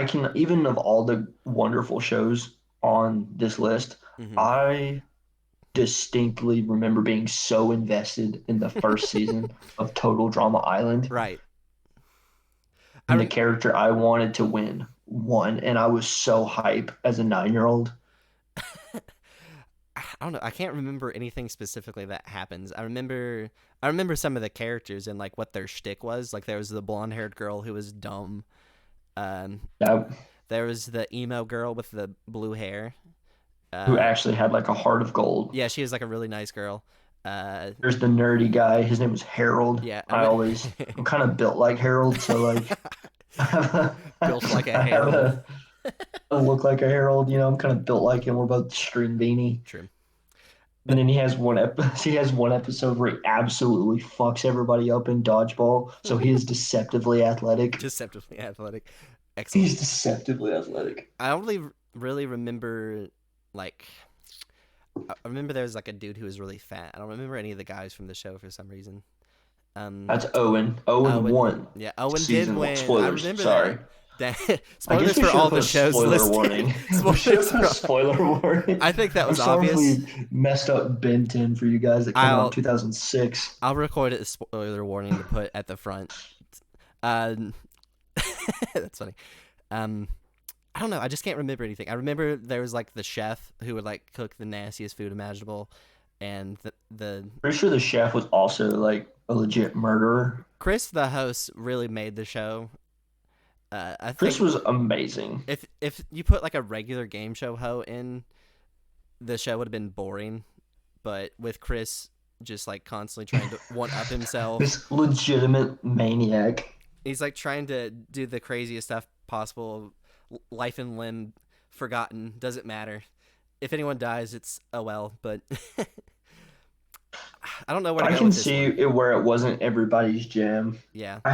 can, even of all the wonderful shows on this list, Hmm. I distinctly remember being so invested in the first season of Total Drama Island, Right. I and the rem- character I wanted to win won, and I was so hype as a 9-year-old. I don't know. I can't remember anything specifically that happens. I remember some of the characters and like what their shtick was. Like there was the blonde-haired girl who was dumb. Um, That there was the emo girl with the blue hair. who Uh, actually had like a heart of gold. yeah, she was like a really nice girl. Uh, There's the nerdy guy. His name was Harold. yeah, I'm kind of built like Harold, so like I have built like a I have herald. I look like a Harold. I'm kind of built like him. We're both string beanie. True. And But then he has one episode where he absolutely fucks everybody up in dodgeball. So he is deceptively athletic. deceptively athletic. Excellent. He's deceptively athletic. I only really remember like I remember there was like a dude who was really fat. I don't remember any of the guys from the show for some reason. That's Owen. Owen Owen, won. yeah, Owen did Season one. win. I Spoilers. remember Sorry. that. That I guess spoilers we for should all have put the a shows spoiler listed. warning. We should have Spoilers put a for. spoiler warning. I think that I'm was sorry obvious. if we messed up Ben 10 for you guys that came out in I'll 2006. I'll record it a spoiler warning to put at the front. Um, that's funny. Um, I don't know. I just can't remember anything. I remember there was like the chef who would like cook the nastiest food imaginable, and the Pretty sure the chef was also like a legit murderer. Chris, the host, really made the show. I Chris think was amazing. if you put like a regular game show in, the show would have been boring. But with Chris just like constantly trying to one up himself, This legitimate maniac. he's like trying to do the craziest stuff possible. Life and limb forgotten, doesn't matter. If anyone dies, it's oh well. But I don't know where to I go can with this see one. it where it wasn't everybody's jam. Yeah. I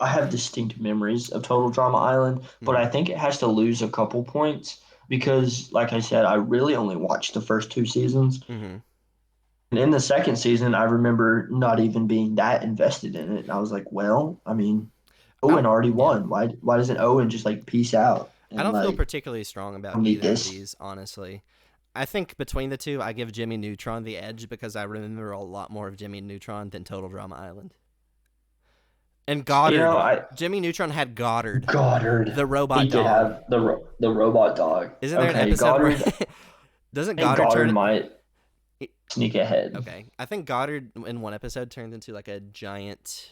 have distinct memories of Total Drama Island, but Hmm. I think it has to lose a couple points because, like I said, I really only watched the first two seasons. Hmm. And in the second season, I remember not even being that invested in it. And I was like, well, I mean, I Owen don't. already Yeah. won. Why doesn't Owen just like peace out I and don't feel like particularly strong I about don't need either of this? these, honestly. I think between the two, I give Jimmy Neutron the edge because I remember a lot more of Jimmy Neutron than Total Drama Island. And Goddard. I Jimmy Neutron had Goddard, Goddard. the robot He did dog. have the robot dog. Isn't there an Okay, episode where Goddard. doesn't I think Goddard Goddard turn? might sneak ahead. Okay, I think Goddard in one episode turns into like a giant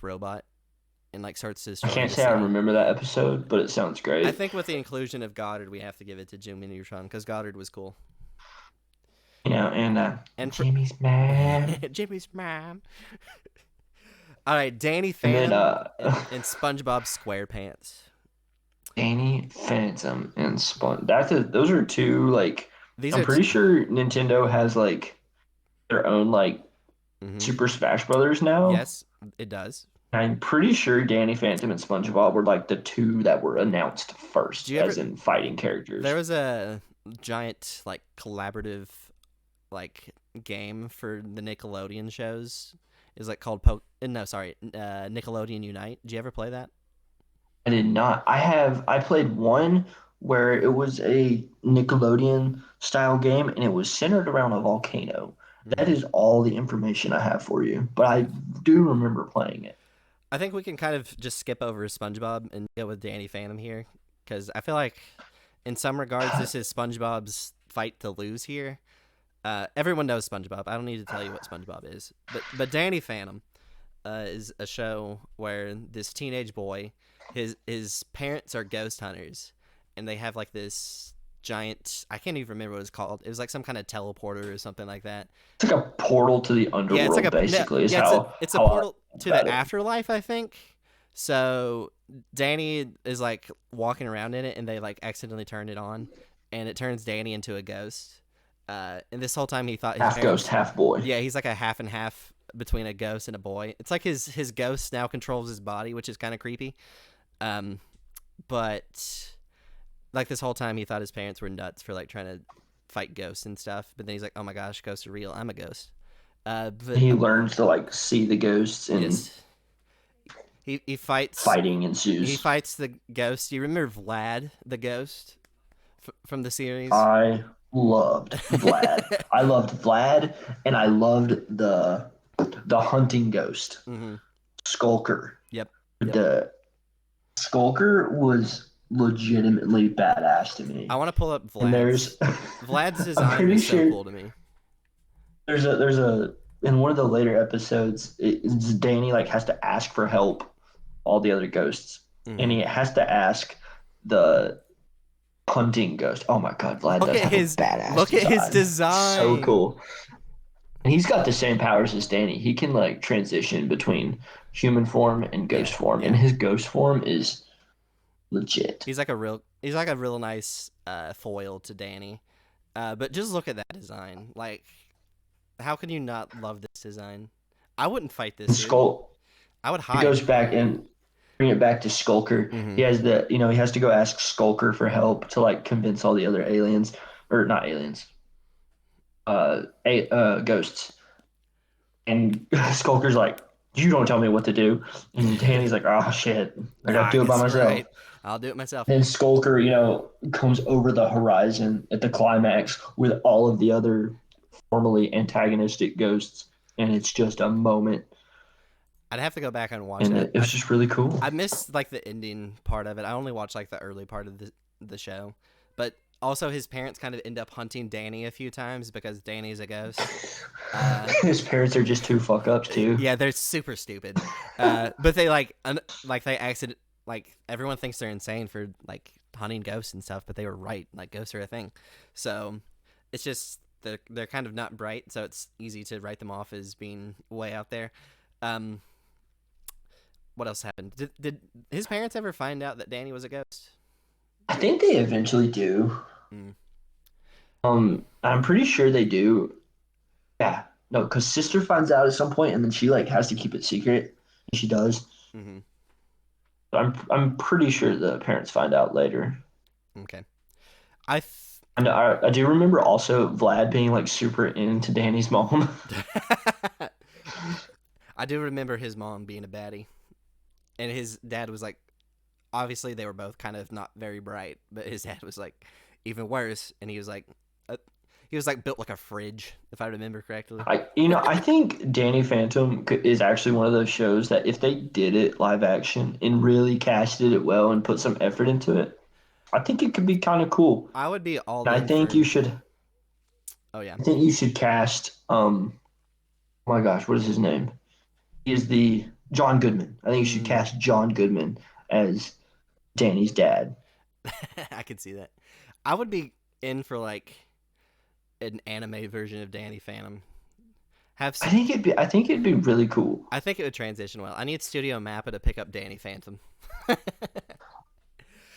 robot, and like starts I destroying can't the say I city. remember that episode, but it sounds great. I think with the inclusion of Goddard, we have to give it to Jimmy Neutron because Goddard was cool. And And for Jimmy's mad. Jimmy's mom. All right, Danny And then Phantom and SpongeBob SquarePants. Danny Phantom and Spon. Those are two like These I'm are pretty sure Nintendo has like their own like Mhm. Super Smash Brothers now. Yes, it does. I'm pretty sure Danny Phantom and SpongeBob were like the two that were announced first, Do you ever? as in fighting characters. There was a giant like collaborative like game for the Nickelodeon shows. Is like called no, sorry, Nickelodeon Unite. Did you ever play that? I did not. I played one where it was a Nickelodeon style game and it was centered around a volcano. That Mhm. is all the information I have for you, but I do remember playing it. I think we can kind of just skip over SpongeBob and go with Danny Phantom here, because I feel like in some regards this is SpongeBob's fight to lose here. Everyone knows SpongeBob. I don't need to tell you what SpongeBob is, but Danny Phantom is a show where this teenage boy, his parents are ghost hunters, and they have like this giant, I can't even remember what it's called. It was like some kind of teleporter or something like that. It's like a portal to the underworld, it's like basically. It's a portal to the afterlife, I think. So Danny is like walking around in it, and they like accidentally turn it on, and it turns Danny into a ghost. And this whole time he thought his half parents, ghost, half boy. Yeah, he's like a half and half between a ghost and a boy. It's like his ghost now controls his body, which is kind of creepy. But like this whole time he thought his parents were nuts for like trying to fight ghosts and stuff. But then he's like, oh my gosh, ghosts are real. I'm a ghost. But he learns to like see the ghosts, and yes. He fights. Fighting ensues. He fights the ghost. Do you remember Vlad, the ghost, from the series? I loved Vlad. I loved Vlad, and I loved the hunting ghost, Skulker. Yep. The Skulker was legitimately badass to me. I want to pull up Vlad's. And there's Vlad's design is so cool to me. There's a in one of the later episodes, Danny like has to ask for help, all the other ghosts, and he has to ask the hunting ghost. Oh my god, Vlad does have a badass Look at his design. So cool. And he's got the same powers as Danny. He can like transition between human form and ghost form, and his ghost form is legit. He's like a real nice foil to Danny. But just look at that design. Like, how can you not love this design? I wouldn't fight this. I would hide. He goes back and bring it back to Skulker. He has he has to go ask Skulker for help to like convince all the other aliens, or not aliens, ghosts. And Skulker's like, you don't tell me what to do. And Danny's like, oh shit, I gotta do it by myself. Right. I'll do it myself. And Skulker, comes over the horizon at the climax with all of the other formerly antagonistic ghosts, and it's just a moment. I'd have to go back and watch it. it. It was just really cool. I missed like the ending part of it. I only watched like the early part of the show. But also his parents kind of end up hunting Danny a few times because Danny's a ghost. His parents are just two fuck ups too. Yeah, they're super stupid. But they they accident like everyone thinks they're insane for like hunting ghosts and stuff, but they were right. Like ghosts are a thing. So it's just they're kind of not bright, so it's easy to write them off as being way out there. What else happened? Did his parents ever find out that Danny was a ghost? I think they eventually do. I'm pretty sure they do. Yeah, no, because sister finds out at some point, and then she like has to keep it secret. And she does. I'm pretty sure the parents find out later. Okay. I do remember also Vlad being like super into Danny's mom. I do remember his mom being a baddie, and his dad was like, obviously they were both kind of not very bright, but his dad was like even worse, and he was like built like a fridge, if I remember correctly. I think Danny Phantom is actually one of those shows that if they did it live action and really casted it well and put some effort into it, I think it could be kind of cool. I would be all. I think you should. Oh yeah. I think you should cast. Oh my gosh, what is his name? He is the John Goodman. I think you should cast John Goodman as Danny's dad. I could see that. I would be in for like an anime version of Danny Phantom. I think it'd be really cool. I think it would transition well. I need Studio Mappa to pick up Danny Phantom.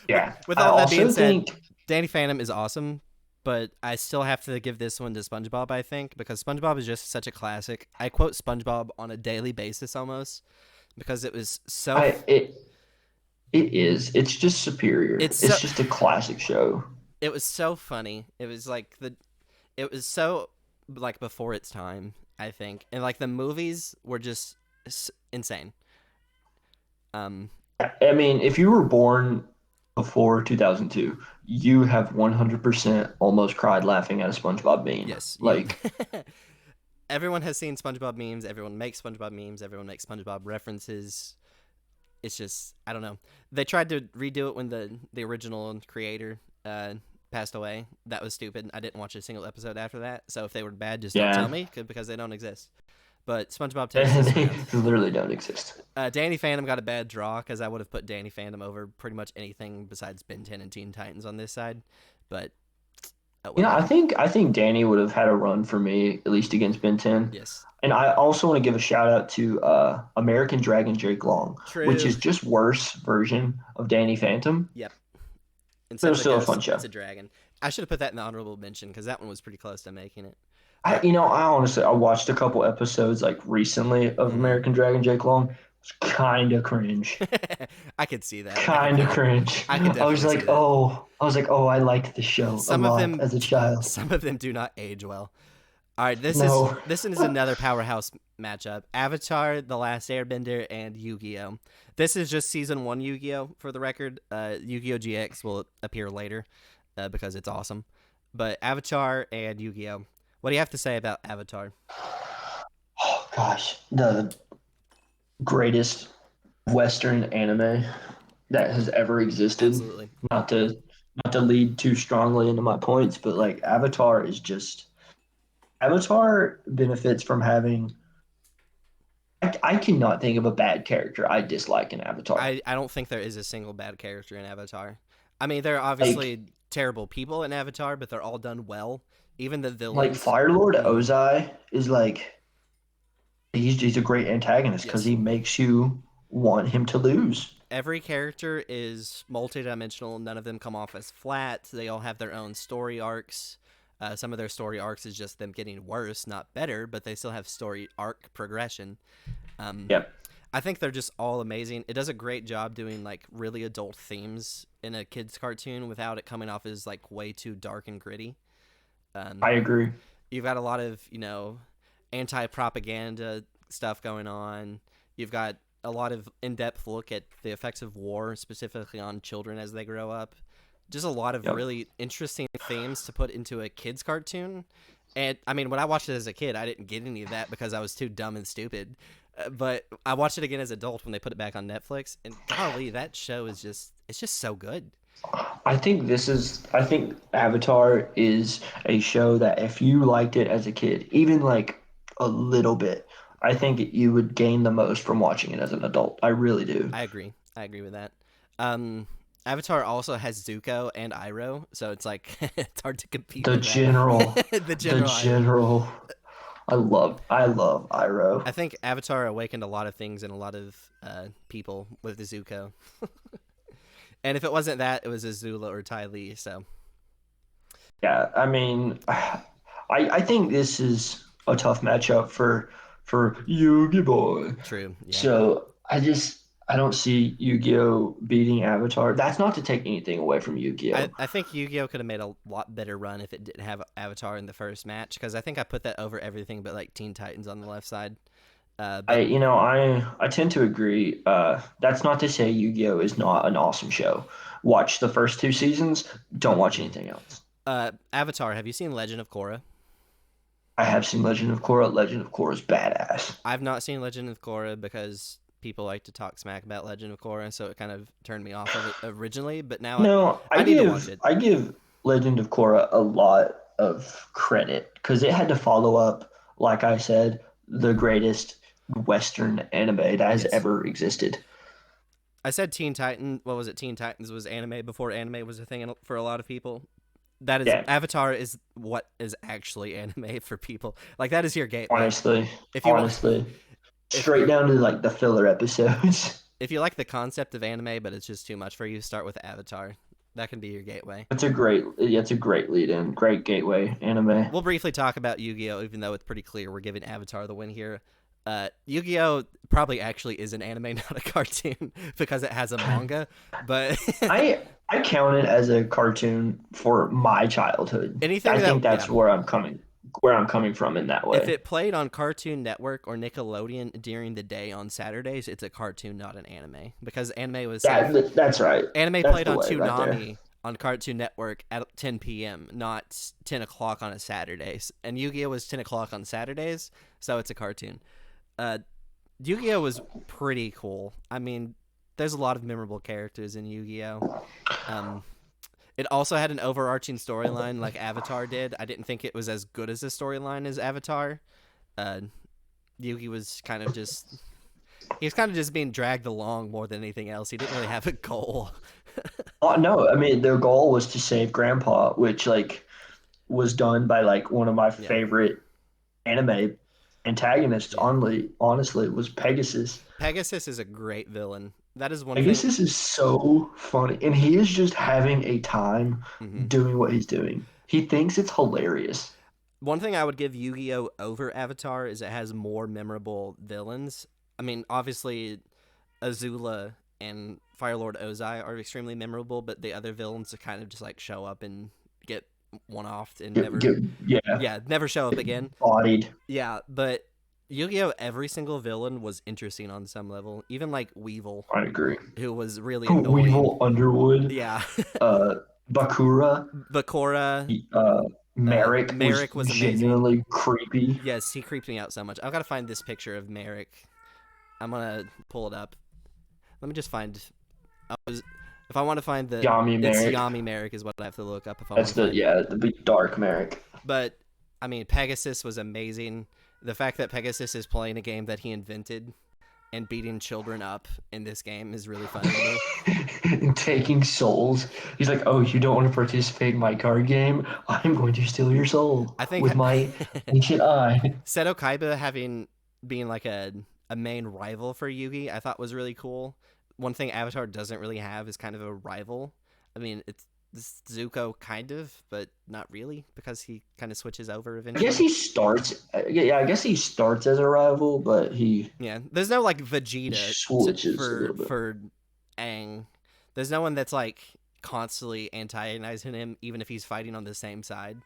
Yeah. With all that being said, Danny Phantom is awesome, but I still have to give this one to SpongeBob, I think, because SpongeBob is just such a classic. I quote SpongeBob on a daily basis almost because it was so. It is. It's just superior. It's just a classic show. It was so funny. It was like it was so like before its time, I think, and like the movies were just insane. I mean, if you were born before 2002, you have 100% almost cried laughing at a SpongeBob meme. Yes. Like everyone has seen SpongeBob memes, everyone makes SpongeBob memes, everyone makes SpongeBob references. it's just, I don't know. They tried to redo it when the original creator passed away. That was stupid. I didn't watch a single episode after that. So if they were bad, just don't tell me because they don't exist. But SpongeBob takes this They around. literally don't exist. Danny Phantom got a bad draw because I would have put Danny Phantom over pretty much anything besides Ben 10 and Teen Titans on this side. But I think Danny would have had a run for me at least against Ben 10. Yes. And I also want to give a shout out to American Dragon Jake Long, True. which is just worse version of Danny Phantom. Yep. But it was still a fun show. It's a dragon. I should have put that in the honorable mention because that one was pretty close to making it. I honestly watched a couple episodes like recently of American Dragon Jake Long. It's kind of cringe. I could see that. Kind of cringe. I could definitely I was like, see that. I liked the show a lot as a child. Some of them do not age well. All right, this is another powerhouse matchup: Avatar: The Last Airbender and Yu-Gi-Oh. This is just season 1 Yu-Gi-Oh. For the record, Yu-Gi-Oh GX will appear later because it's awesome. But Avatar and Yu-Gi-Oh. What do you have to say about Avatar? Oh gosh, the greatest Western anime that has ever existed. Absolutely. Not to lead too strongly into my points, but like Avatar benefits from having. I cannot think of a bad character I dislike in Avatar. I don't think there is a single bad character in Avatar. I mean, there are obviously terrible people in Avatar, but they're all done well. Even the villains. Like Firelord Ozai is like he's a great antagonist because he makes you want him to lose. Every character is multidimensional. None of them come off as flat. They all have their own story arcs. Some of their story arcs is just them getting worse, not better, but they still have story arc progression. Yep. I think they're just all amazing. It does a great job doing like really adult themes in a kid's cartoon without it coming off as like way too dark and gritty. I agree. You've got a lot of, anti-propaganda stuff going on. You've got a lot of in-depth look at the effects of war, specifically on children as they grow up. Just a lot of really interesting themes to put into a kid's cartoon. And, I mean, when I watched it as a kid, I didn't get any of that because I was too dumb and stupid. But I watched it again as an adult when they put it back on Netflix. And, golly, that show is it's just so good. I think Avatar is a show that if you liked it as a kid, even like a little bit, I think you would gain the most from watching it as an adult. I really do. I agree with that. Avatar also has Zuko and Iroh, so it's like it's hard to compete. The general. The general. The general. I love Iroh. I think Avatar awakened a lot of things in a lot of people with the Zuko. And if it wasn't that, it was Azula or Ty Lee. So. Yeah, I mean, I think this is a tough matchup for Yu-Gi Boy. True. Yeah. So I don't see Yu-Gi-Oh beating Avatar. That's not to take anything away from Yu-Gi-Oh. I think Yu-Gi-Oh could have made a lot better run if it didn't have Avatar in the first match, because I think I put that over everything but like Teen Titans on the left side. I tend to agree. That's not to say Yu-Gi-Oh is not an awesome show. Watch the first 2 seasons. Don't watch anything else. Avatar. Have you seen Legend of Korra? I have seen Legend of Korra. Legend of Korra is badass. I've not seen Legend of Korra because people like to talk smack about Legend of Korra, so it kind of turned me off of it originally. But now I need to watch it. I give Legend of Korra a lot of credit because it had to follow up, like I said, the greatest Western anime that has ever existed. I said Teen Titan. What was it? Teen Titans was anime before anime was a thing for a lot of people. That is Avatar is what is actually anime for people. Like that is your gateway. Honestly, straight down to like the filler episodes. If you like the concept of anime, but it's just too much for you, start with Avatar. That can be your gateway. It's a great lead-in, great gateway anime. We'll briefly talk about Yu-Gi-Oh, even though it's pretty clear we're giving Avatar the win here. Yu-Gi-Oh probably actually is an anime, not a cartoon, because it has a manga. But I count it as a cartoon for my childhood. I think that's where I'm coming from in that way. If it played on Cartoon Network or Nickelodeon during the day on Saturdays, it's a cartoon, not an anime, because anime was that's right. Anime played on Toonami on Cartoon Network at 10 p.m., not 10 o'clock on a Saturday. And Yu-Gi-Oh was 10 o'clock on Saturdays, so it's a cartoon. Yu-Gi-Oh was pretty cool. I mean, there's a lot of memorable characters in Yu-Gi-Oh. It also had an overarching storyline like Avatar did. I didn't think it was as good as a storyline as Avatar. Yugi was kind of just being dragged along more than anything else. He didn't really have a goal. Oh no, I mean their goal was to save Grandpa, which like was done by like one of my favorite anime antagonists. Honestly, was Pegasus. Pegasus is a great villain. That is one Pegasus thing. is so funny, and he is just having a time Mm-hmm. doing what he's doing. He thinks it's hilarious. One thing I would give Yu-Gi-Oh over Avatar is it has more memorable villains. I mean, obviously, Azula and Firelord Ozai are extremely memorable, but the other villains kind of just like show up and get one-offed and never show up again. Bodied. Yeah, but Yu-Gi-Oh! Every single villain was interesting on some level. Even like Weevil, I agree. who was really annoying. Weevil, Underwood. Yeah. Bakura. Merrick was genuinely amazing. Creepy. Yes, he creeped me out so much. I've got to find this picture of Merrick. I'm gonna pull it up. Let me just find. If I want to find the Yami Merrick. It's Yami Merrick is what I have to look up. That's the big dark Merrick. But I mean, Pegasus was amazing. The fact that Pegasus is playing a game that he invented and beating children up in this game is really funny to me. And taking souls. He's like, oh, you don't want to participate in my card game? I'm going to steal your soul with my ancient eye. Seto Kaiba being like a main rival for Yugi, I thought was really cool. One thing Avatar doesn't really have is kind of a rival. I mean, it's Zuko kind of, but not really because he kind of switches over eventually. I guess he starts. I guess he starts as a rival, but there's no like Vegeta switches for Aang. There's no one that's like constantly antagonizing him, even if he's fighting on the same side,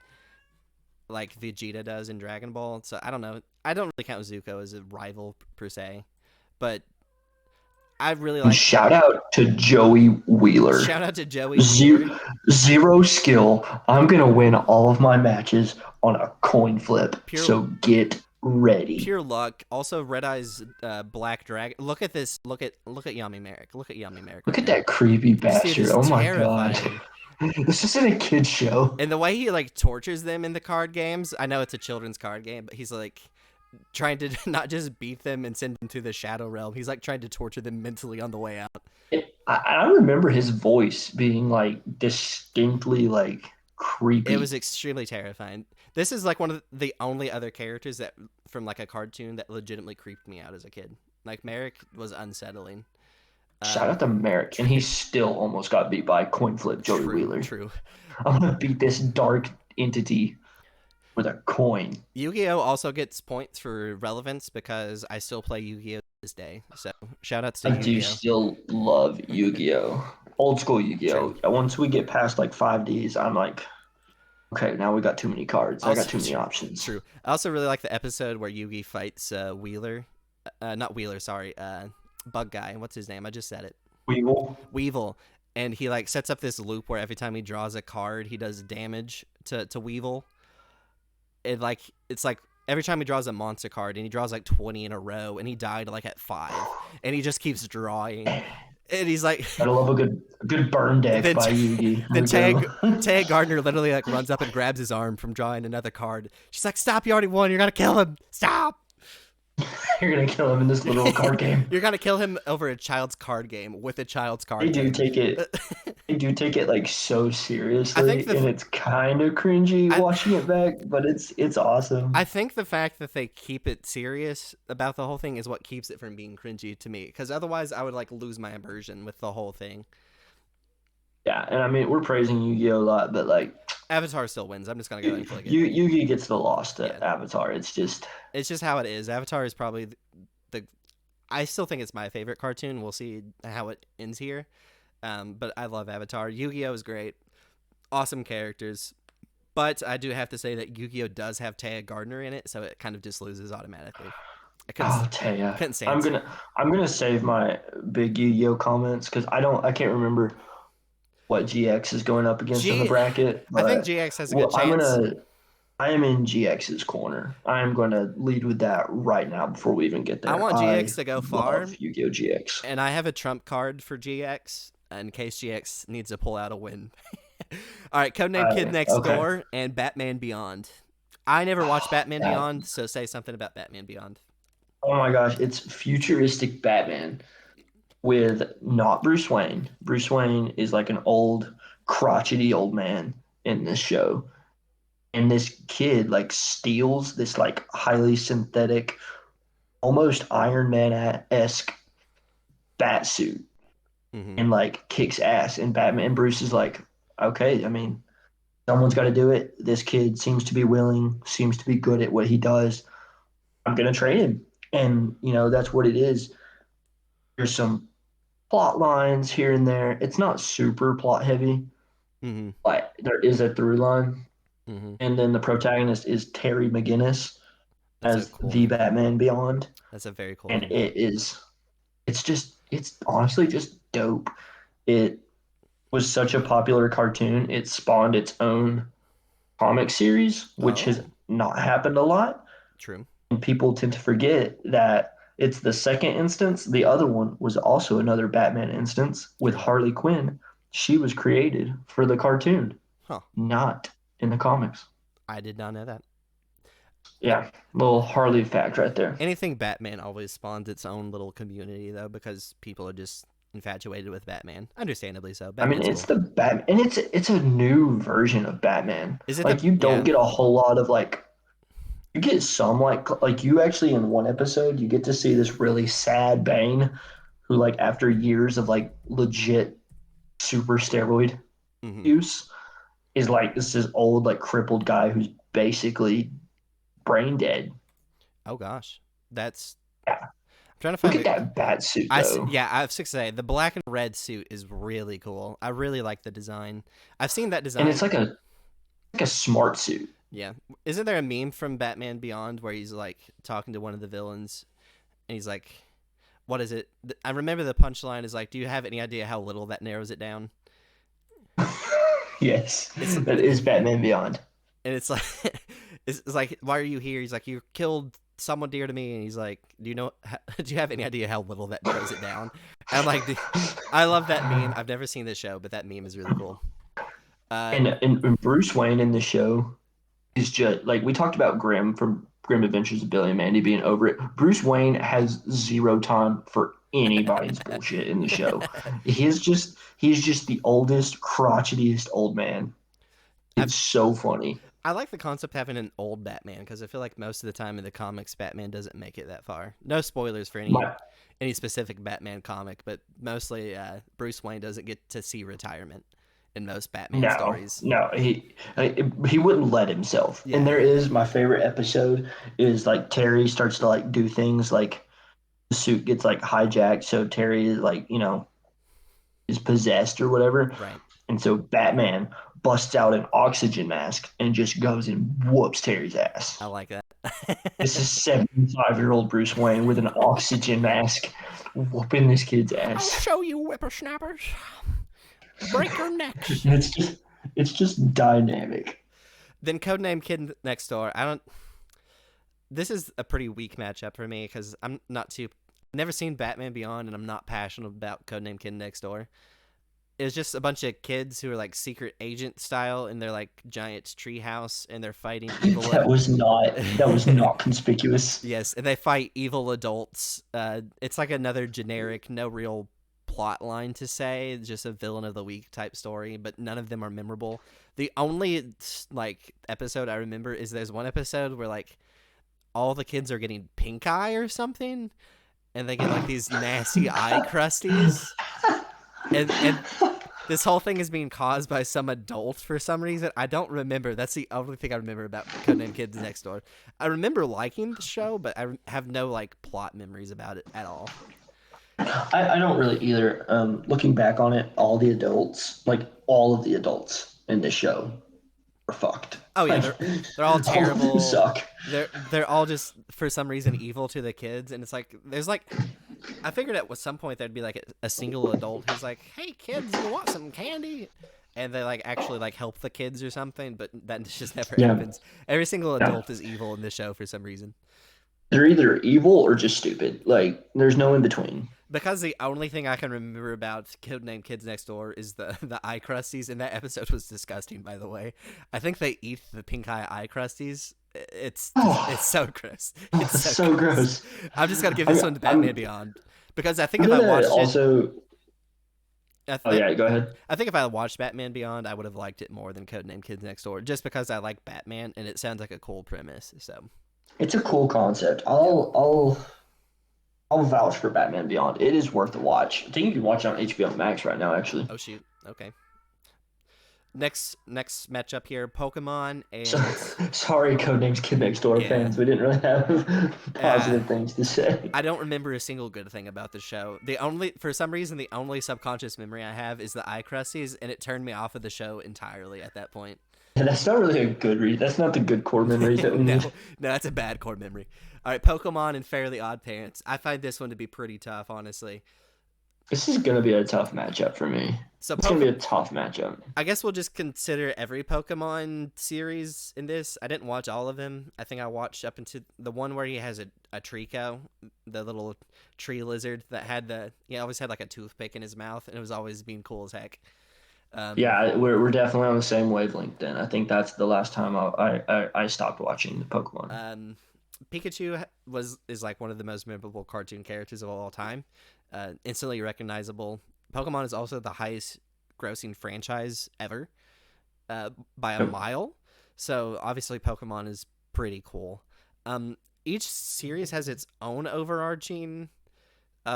like Vegeta does in Dragon Ball. So I don't know. I don't really count Zuko as a rival per se, but I really like. Shout out to Joey Wheeler. Shout out to Joey Wheeler. Zero skill. I'm gonna win all of my matches on a coin flip. So get ready. Pure luck. Also, Red Eye's Black Dragon. Look at this. Look at Yami Merrick. Look at Yami Merrick. Look at that creepy bastard. Oh my god. This isn't a kid's show. And the way he like tortures them in the card games. I know it's a children's card game, but he's like trying to not just beat them and send them to the Shadow Realm. He's like trying to torture them mentally on the way out. I remember his voice being like distinctly like creepy. It was extremely terrifying. This is like one of the only other characters that from like a cartoon that legitimately creeped me out as a kid. Like Merrick was unsettling. Shout out to Merrick, and he still almost got beat by coin flip Joey Wheeler. True. I'm gonna beat this dark entity with a coin. Yu-Gi-Oh! Also gets points for relevance because I still play Yu-Gi-Oh! To this day. So shout outs to Yu-Gi-Oh! I do still love Yu-Gi-Oh! Old school Yu-Gi-Oh! Once we get past like 5Ds, I'm like, okay, now we got too many cards. I got too many options. True. I also really like the episode where Yugi fights Wheeler. Not Wheeler, sorry. Bug guy. What's his name? I just said it. Weevil. And he like sets up this loop where every time he draws a card, he does damage to Weevil. It's like every time he draws a monster card, and he draws like 20 in a row, and he died like at 5, and he just keeps drawing, and he's like, I love a good burn deck by Yugi. Then Taya Gardner literally like runs up and grabs his arm from drawing another card. She's like, "Stop! You already won. You're gonna kill him. Stop." You're gonna kill him in this little card game. You're gonna kill him over a child's card game with a child's card game. They do take it like so seriously, and it's kind of cringy watching it back, but it's awesome. I think the fact that they keep it serious about the whole thing is what keeps it from being cringy to me, because otherwise I would like lose my immersion with the whole thing. Yeah, and I mean we're praising Yu-Gi-Oh! A lot, but like Avatar still wins. I'm just gonna go ahead and click it. Yugi gets the loss to Avatar. It's just how it is. Avatar is probably I still think it's my favorite cartoon. We'll see how it ends here. But I love Avatar. Yu-Gi-Oh! Is great. Awesome characters. But I do have to say that Yu-Gi-Oh! Does have Taya Gardner in it, so it kind of just loses automatically. Taya. I'm gonna save my big Yu-Gi-Oh! Comments because I can't remember what GX is going up against in the bracket. I think GX has a good chance. I am in GX's corner. I am going to lead with that right now before we even get there. I want GX to go far, love Yu-Gi-Oh! GX. and I have a trump card for GX in case GX needs to pull out a win. All right, Codename Kid Next Okay. Door and Batman Beyond. I never watched Batman Beyond, so say something about Batman Beyond. Oh my gosh, it's futuristic Batman with not Bruce Wayne. Bruce Wayne is like an old, crotchety old man in this show. And this kid like steals this like highly synthetic, almost Iron Man-esque bat suit Mm-hmm. and like kicks ass. And Batman and Bruce is like, okay, I mean, someone's got to do it. This kid seems to be willing, seems to be good at what he does. I'm gonna train him, and that's what it is. There's some plot lines here and there. It's not super plot heavy, Mm-hmm. but there is a through line. Mm-hmm. And then the protagonist is Terry McGinnis That's as a cool the name. Batman Beyond, That's a very cool and name. it's honestly just dope. It was such a popular cartoon. It spawned its own comic series, which has Oh. not happened a lot. True. And people tend to forget that it's the second instance. The other one was also another Batman instance with Harley Quinn. She was created for the cartoon, Huh. not in the comics. I did not know that. Yeah, little Harley fact right there. Anything Batman always spawns its own little community, though, because people are just infatuated with Batman. Understandably so. I mean, Batman's it's cool. the Bat, and it's a new version of Batman. Is it Like the you don't yeah? get a whole lot of like. You get some like you actually in one episode you get to see this really sad Bane, who like after years of like legit super steroid Mm-hmm. use is like this old like crippled guy who's basically brain dead. Oh gosh, that's. Yeah. I'm trying to Look find at it. that bat suit though. Yeah, I have to say the black and red suit is really cool. I really like the design. I've seen that design. And it's like a smart suit. Yeah, isn't there a meme from Batman Beyond where he's like talking to one of the villains, and he's like, "What is it?" I remember the punchline is like, "Do you have any idea how little that narrows it down?" Yes, that is Batman Beyond. And it's like, it's like, "Why are you here?" He's like, "You killed someone dear to me," and he's like, "Do you have any idea how little that narrows it down?" And I'm like, I love that meme. I've never seen this show, but that meme is really cool. And Bruce Wayne in the show is just like we talked about Grim from Grim Adventures of Billy and Mandy being over it. Bruce Wayne has zero time for anybody's bullshit in the show. He's just the oldest, crotchetiest old man. It's so funny. I like the concept of having an old Batman because I feel like most of the time in the comics, Batman doesn't make it that far. No spoilers for any specific Batman comic, but mostly Bruce Wayne doesn't get to see retirement in most Batman stories. No, he wouldn't let himself. Yeah. And there is my favorite episode is like Terry starts to like do things like the suit gets like hijacked, so Terry is like is possessed or whatever. Right. And so Batman busts out an oxygen mask and just goes and whoops Terry's ass. I like that. This is 75-year-old Bruce Wayne with an oxygen mask whooping this kid's I'll ass. show you, whippersnappers. Break your necks. It's just dynamic. Then Codename Kid Next Door. This is a pretty weak matchup for me because I'm not too. Never seen Batman Beyond, and I'm not passionate about Codename Kid Next Door. It's just a bunch of kids who are like secret agent style in their like giant's treehouse, and they're fighting evil. That was not conspicuous. Yes, and they fight evil adults. It's like another generic, no real plot line to say. It's just a villain of the week type story, but none of them are memorable. The only like episode I remember is there's one episode where like all the kids are getting pink eye or something, and they get like these nasty eye crusties. And this whole thing is being caused by some adult for some reason. I don't remember. That's the only thing I remember about Codename Kids Next Door. I remember liking the show, but I have no like plot memories about it at all. I don't really either. Looking back on it, all of the adults in this show are fucked. Oh yeah, they're all terrible. All of them suck. They're all just for some reason evil to the kids, and it's like there's like I figured at some point there'd be like a single adult who's like, "Hey kids, you want some candy?" and they like actually like help the kids or something, but that just never Yeah. happens. Every single Yeah. adult is evil in this show for some reason. They're either evil or just stupid. Like, there's no in between. Because the only thing I can remember about Codename Kids Next Door is the eye crusties, and that episode was disgusting, by the way. I think they eat the pink eye crusties. It's so gross. It's So gross. I'm just gonna give this one to Batman Beyond because I think I'm if I gonna watched also. it, Oh yeah, go ahead. I think if I watched Batman Beyond, I would have liked it more than Codename Kids Next Door, just because I like Batman and it sounds like a cool premise. So It's a cool concept. I'll vouch for Batman Beyond. It is worth a watch. I think you can watch it on HBO Max right now, actually. oh shoot, okay. Next matchup here, Pokemon and Sorry, Codenames Kid Next Door Yeah. fans. We didn't really have positive things to say. I don't remember a single good thing about the show. For some reason, the only subconscious memory I have is the eye crusties, and it turned me off of the show entirely at that point. And that's not really a good read. That's not the good core memories that we No, need. that's a bad core memory. All right, Pokemon and Fairly Odd Parents. I find this one to be pretty tough, honestly. This is gonna be a tough matchup for me. So It's gonna be a tough matchup. I guess we'll just consider every Pokemon series in this. I didn't watch all of them. I think I watched up into the one where he has a Trico, the little tree lizard that had he always had like a toothpick in his mouth, and it was always being cool as heck. Yeah, we're definitely on the same wavelength. Then I think that's the last time I stopped watching the Pokemon. Pikachu is like one of the most memorable cartoon characters of all time. Instantly recognizable. Pokemon is also the highest grossing franchise ever by a mile. So obviously Pokemon is pretty cool. Each series has its own overarching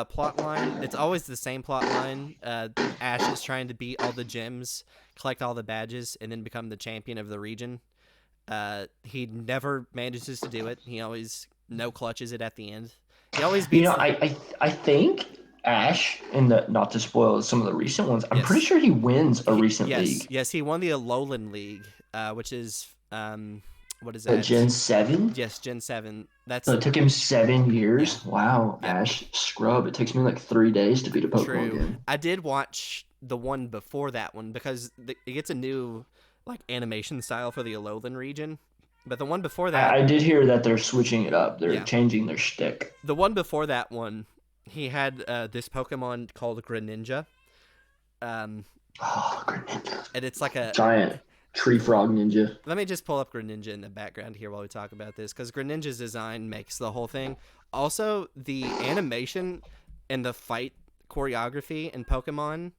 plot line. It's always the same plot line. Ash is trying to beat all the gyms, collect all the badges, and then become the champion of the region. He never manages to do it. He always no clutches it at the end. He always beats. I think Ash in the, not to spoil some of the recent ones, I'm Yes. pretty sure he wins a recent league. Yes, he won the Alolan League, which is what is that? Gen 7? Yes, Gen 7. That's So it took him 7 years. Wow, Ash scrub. It takes me like 3 days to beat a Pokemon true. game. I did watch the one before that one because it gets a new like animation style for the Alolan region. But the one before that, I did hear that they're switching it up. They're changing their shtick. the one before that one, he had this Pokemon called Greninja. Greninja. And it's like a Giant tree frog ninja. Let me just pull up Greninja in the background here while we talk about this, because Greninja's design makes the whole thing. Also, the animation and the fight choreography in Pokemon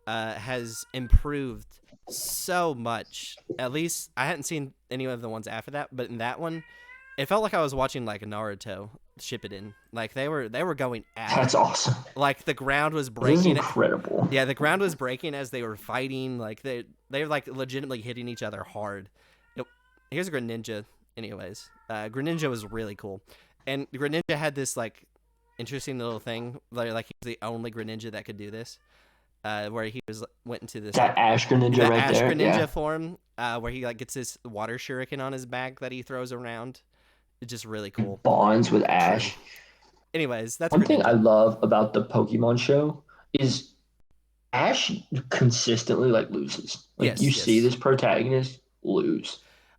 has improved so much. At least I hadn't seen any of the ones after that, but in that one, it felt like I was watching like Naruto Shippuden. Like they were going at That's awesome. like the ground was This is breaking. incredible. Yeah, the ground was breaking as they were fighting. Like they were like legitimately hitting each other hard. Here's a Greninja. Anyways, Greninja was really cool, and Greninja had this like interesting little thing. Like he's the only Greninja that could do this. Where he went into this That Ash Greninja that right Ash there. Greninja Yeah. form, where he like gets this water shuriken on his back that he throws around. It's just really cool. Bonds with Ash. Anyways, that's One thing Greninja. I love about the Pokemon show is Ash consistently like loses. Like Yes, you yes. see this protagonist lose.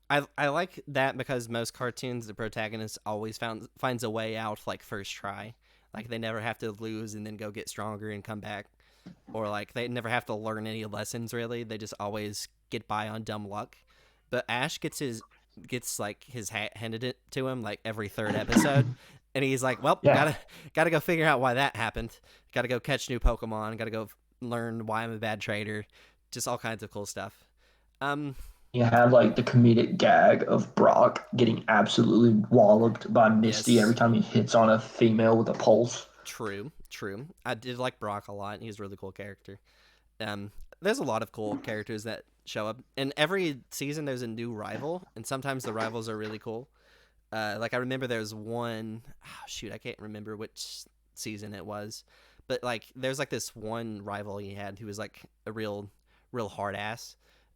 I like that because most cartoons, the protagonist always finds a way out like first try. Like they never have to lose and then go get stronger and come back, or like they never have to learn any lessons really. They just always get by on dumb luck. But Ash gets his hat handed it to him like every third episode, and he's like, "Well, Yeah. gotta go figure out why that happened. Gotta go catch new Pokemon. Gotta go learn why I'm a bad trader. Just all kinds of cool stuff." You have like the comedic gag of Brock getting absolutely walloped by Misty Yes. every time he hits on a female with a pulse. True. I did like Brock a lot. He's a really cool character. There's a lot of cool characters that show up. In every season, there's a new rival, and sometimes the rivals are really cool. Like I remember there's one. I can't remember which season it was, but like there's like this one rival he had who was like a real hard ass,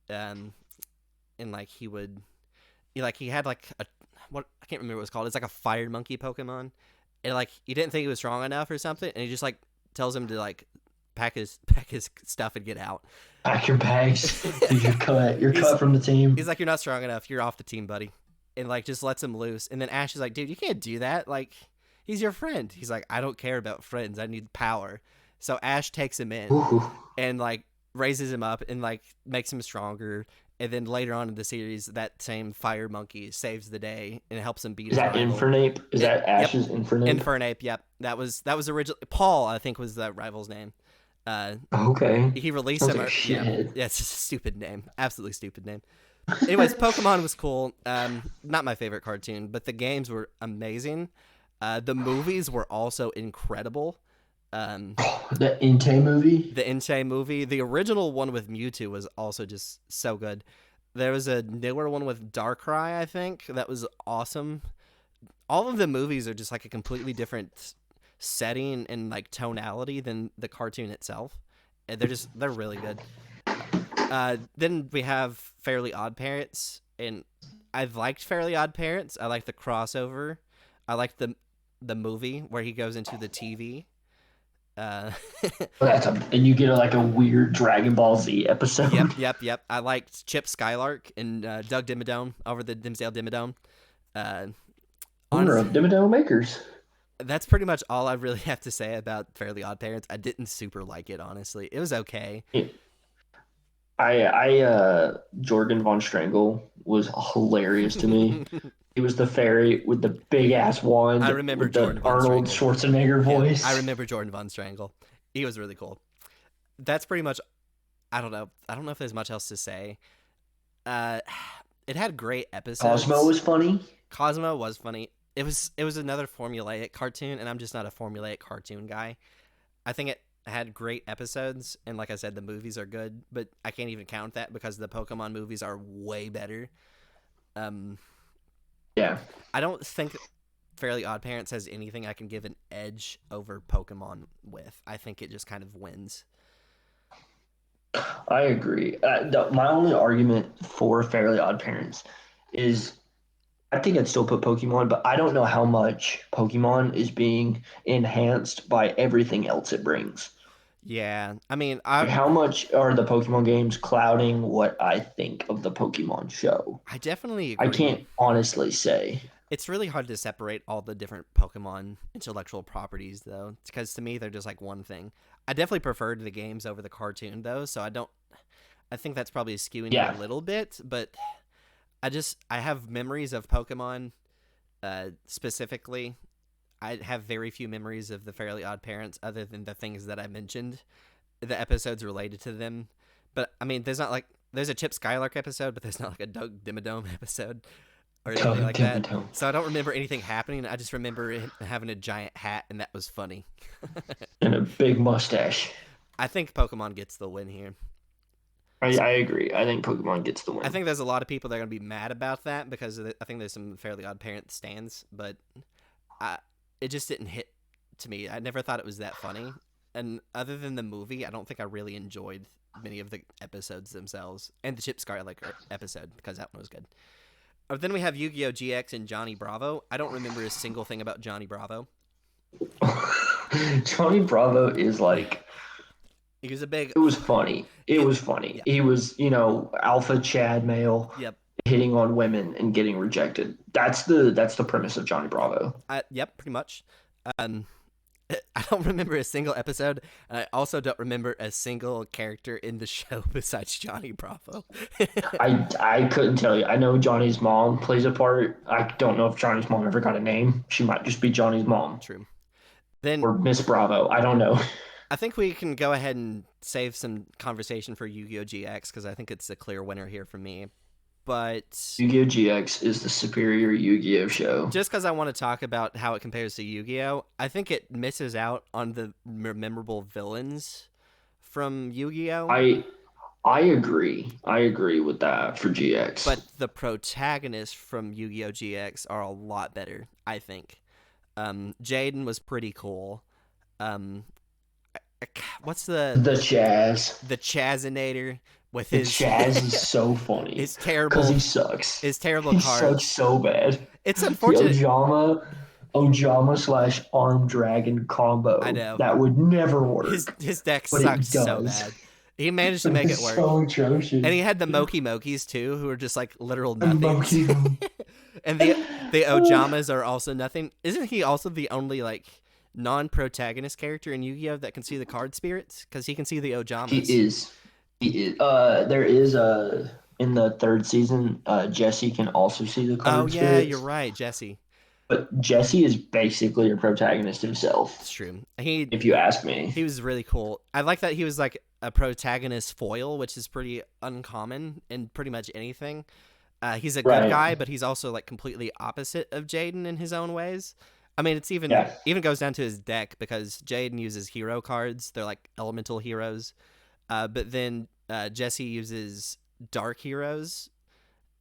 and like he had like what I can't remember what it was called. It's like a fire monkey Pokemon. And like he didn't think he was strong enough or something, and he just like tells him to like pack his stuff and get out. Pack your bags. Dude, you're cut. You're cut from the team. He's like, you're not strong enough. You're off the team, buddy. And like just lets him loose. And then Ash is like, dude, you can't do that. Like, he's your friend. He's like, I don't care about friends. I need power. So Ash takes him in and like raises him up and like makes him stronger. And then later on in the series, that same fire monkey saves the day and helps him beat his rival. Infernape? Is that Ash's Infernape? Infernape, yep. That was originally Paul, I think, was the rival's name. Okay. He released him. Like yeah, it's just a stupid name. Absolutely stupid name. Anyways, Pokemon was cool. Not my favorite cartoon, but the games were amazing. The movies were also incredible. The Entei movie? The Entei movie. The original one with Mewtwo was also just so good. There was a newer one with Darkrai, I think. That was awesome. All of the movies are just like a completely different setting and like tonality than the cartoon itself. And they're really good. Then we have Fairly Odd Parents, and I've liked Fairly Odd Parents. I like the crossover. I like the movie where he goes into the TV. And you get like a weird Dragon Ball Z episode. Yep. I liked Chip Skylark and Doug Dimmadome over the Dimsdale Dimmadome. Owner of Dimmadome Makers. That's pretty much all I really have to say about Fairly Odd Parents. I didn't super like it, honestly. It was okay. Jorgen von Strangle was hilarious to me. He was the fairy with the big ass wand. I remember with Jordan the von Arnold Strangle. Schwarzenegger voice. Yeah, I remember Jordan von Strangle. He was really cool. That's pretty much. I don't know if there's much else to say. It had great episodes. Cosmo was funny. Cosmo was funny. It was another formulaic cartoon, and I'm just not a formulaic cartoon guy. I think it had great episodes, and like I said, the movies are good, but I can't even count that because the Pokemon movies are way better. Yeah. I don't think Fairly Odd Parents has anything I can give an edge over Pokemon with. I think it just kind of wins. I agree. My only argument for Fairly Odd Parents is I think I'd still put Pokemon, but I don't know how much Pokemon is being enhanced by everything else it brings. Yeah, I mean, how much are the Pokemon games clouding what I think of the Pokemon show? I definitely agree. I can't honestly say. It's really hard to separate all the different Pokemon intellectual properties, though, because to me they're just like one thing. I definitely preferred the games over the cartoon, though, so I think that's probably skewing it a little bit, but I have memories of Pokemon specifically. I have very few memories of the Fairly Odd Parents other than the things that I mentioned, the episodes related to them. But, I mean, there's a Chip Skylark episode, but there's not like a Doug Dimmadome episode or anything like that. So I don't remember anything happening. I just remember him having a giant hat, and that was funny. And a big mustache. I think Pokemon gets the win here. I agree. I think Pokemon gets the win. I think there's a lot of people that are going to be mad about that because I think there's some Fairly Odd Parent stands, but it just didn't hit to me. I never thought it was that funny. And other than the movie, I don't think I really enjoyed many of the episodes themselves. And the Chip Skylark episode, because that one was good. Then we have Yu-Gi-Oh! GX and Johnny Bravo. I don't remember a single thing about Johnny Bravo. Johnny Bravo is like... He was a big... It was funny. It was funny. Yeah. He was, alpha Chad male. Yep. Hitting on women and getting rejected. That's the premise of Johnny Bravo. Yep, pretty much. I don't remember a single episode, and I also don't remember a single character in the show besides Johnny Bravo. I couldn't tell you. I know Johnny's mom plays a part. I don't know if Johnny's mom ever got a name. She might just be Johnny's mom. True. Then or Miss Bravo. I don't know. I think we can go ahead and save some conversation for Yu-Gi-Oh! GX because I think it's a clear winner here for me. But Yu-Gi-Oh! GX is the superior Yu-Gi-Oh! show. Just because I want to talk about how it compares to Yu-Gi-Oh!, I think it misses out on the memorable villains from Yu-Gi-Oh! I agree. I agree with that for GX. But the protagonists from Yu-Gi-Oh! GX are a lot better, I think. Jaden was pretty cool. What's the Chaz? The Chazinator. With his Chaz is so funny. His terrible because he sucks. His terrible he cards. Sucks so bad. It's unfortunate. Yojama, Ojama slash arm dragon combo. I know. That would never His work. deck But sucked it so does. bad. He managed to make it It's work. so atrocious. And he had the Moki Mokis too, who are just like literal And nothings. Moki. And the Ojamas are also nothing. Isn't he also the only like non-protagonist character in Yu-Gi-Oh that can see the card spirits? Because he can see the Ojamas. He is. He is. There is in the third season, Jesse can also see the card Oh yeah, spirits. you're right, Jesse. But Jesse is basically a protagonist himself. It's true. If you ask me. He was really cool. I like that he was like a protagonist foil, which is pretty uncommon in pretty much anything. He's a good guy, but he's also like completely opposite of Jaden in his own ways. I mean, it's even goes down to his deck because Jaden uses hero cards. They're like elemental heroes. But then Jesse uses dark heroes.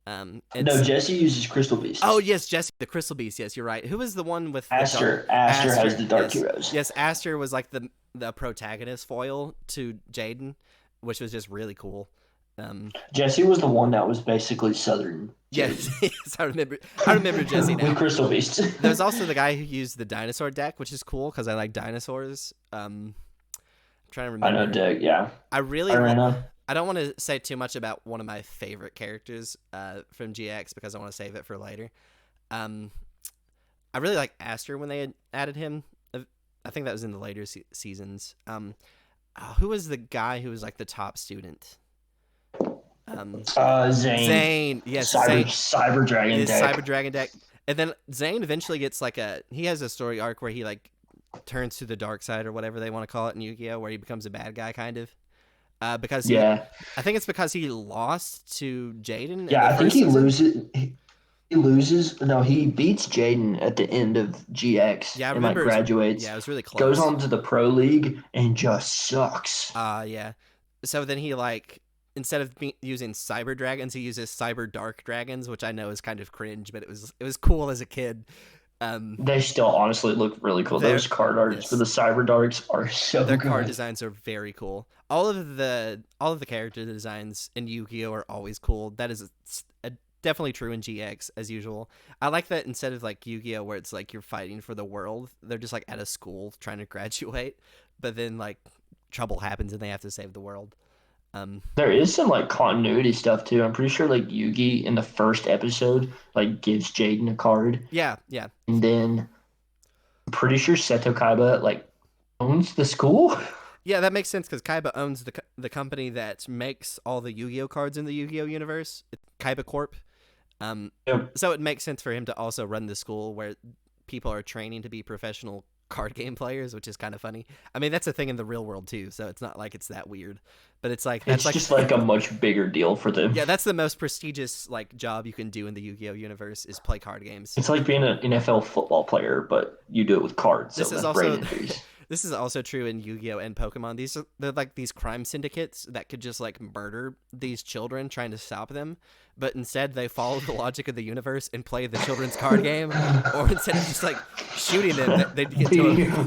No, Jesse uses Crystal Beast. Oh, yes, Jesse, the Crystal Beast. Yes, you're right. Who was the one with Aster? Aster has the dark heroes. Yes, Aster was like the protagonist foil to Jaden, which was just really cool. Jesse was the one that was basically Southern. Yes, I remember Jesse now. With Crystal Beast. There's also the guy who used the dinosaur deck, which is cool because I like dinosaurs. I'm trying to remember. I know deck, yeah. I don't want to say too much about one of my favorite characters from GX because I want to save it for later. I really like Aster when they had added him. I think that was in the later seasons. Who was the guy who was like the top student? Zane. Zane, yes, Cyber Dragon deck. Cyber Dragon deck. And then Zane eventually gets like he has a story arc where he like turns to the dark side or whatever they want to call it in Yu-Gi-Oh, where he becomes a bad guy kind of. Because I think it's because he lost to Jaden. Yeah, I think he loses. He loses. No, he beats Jaden at the end of GX. Yeah, I and remember. Graduates. It was really close. Goes on to the pro league and just sucks. Yeah. So then he like instead of using cyber dragons, he uses cyber dark dragons, which I know is kind of cringe, but it was cool as a kid. They still honestly look really cool. Those card arts for the cyber darks are so Their good. card designs are very cool. All of the character designs in Yu-Gi-Oh are always cool. That is definitely true in GX as usual. I like that instead of like Yu-Gi-Oh where it's like you're fighting for the world, they're just like at a school trying to graduate, but then like trouble happens and they have to save the world. There is some like continuity stuff too. I'm pretty sure like Yugi in the first episode like gives Jaden a card. Yeah. And then I'm pretty sure Seto Kaiba like owns the school. Yeah, that makes sense because Kaiba owns the company that makes all the Yu-Gi-Oh cards in the Yu-Gi-Oh universe, Kaiba Corp. So it makes sense for him to also run the school where people are training to be professional card game players, which is kind of funny. I mean, that's a thing in the real world too, so it's not like it's that weird. But it's just like a much bigger deal for them. Yeah, that's the most prestigious like job you can do in the Yu-Gi-Oh universe is play card games. It's like being an NFL football player, but you do it with cards. This is also true in Yu-Gi-Oh and Pokemon. They're like these crime syndicates that could just like murder these children trying to stop them, but instead they follow the logic of the universe and play the children's card game, or instead of just like shooting them, they get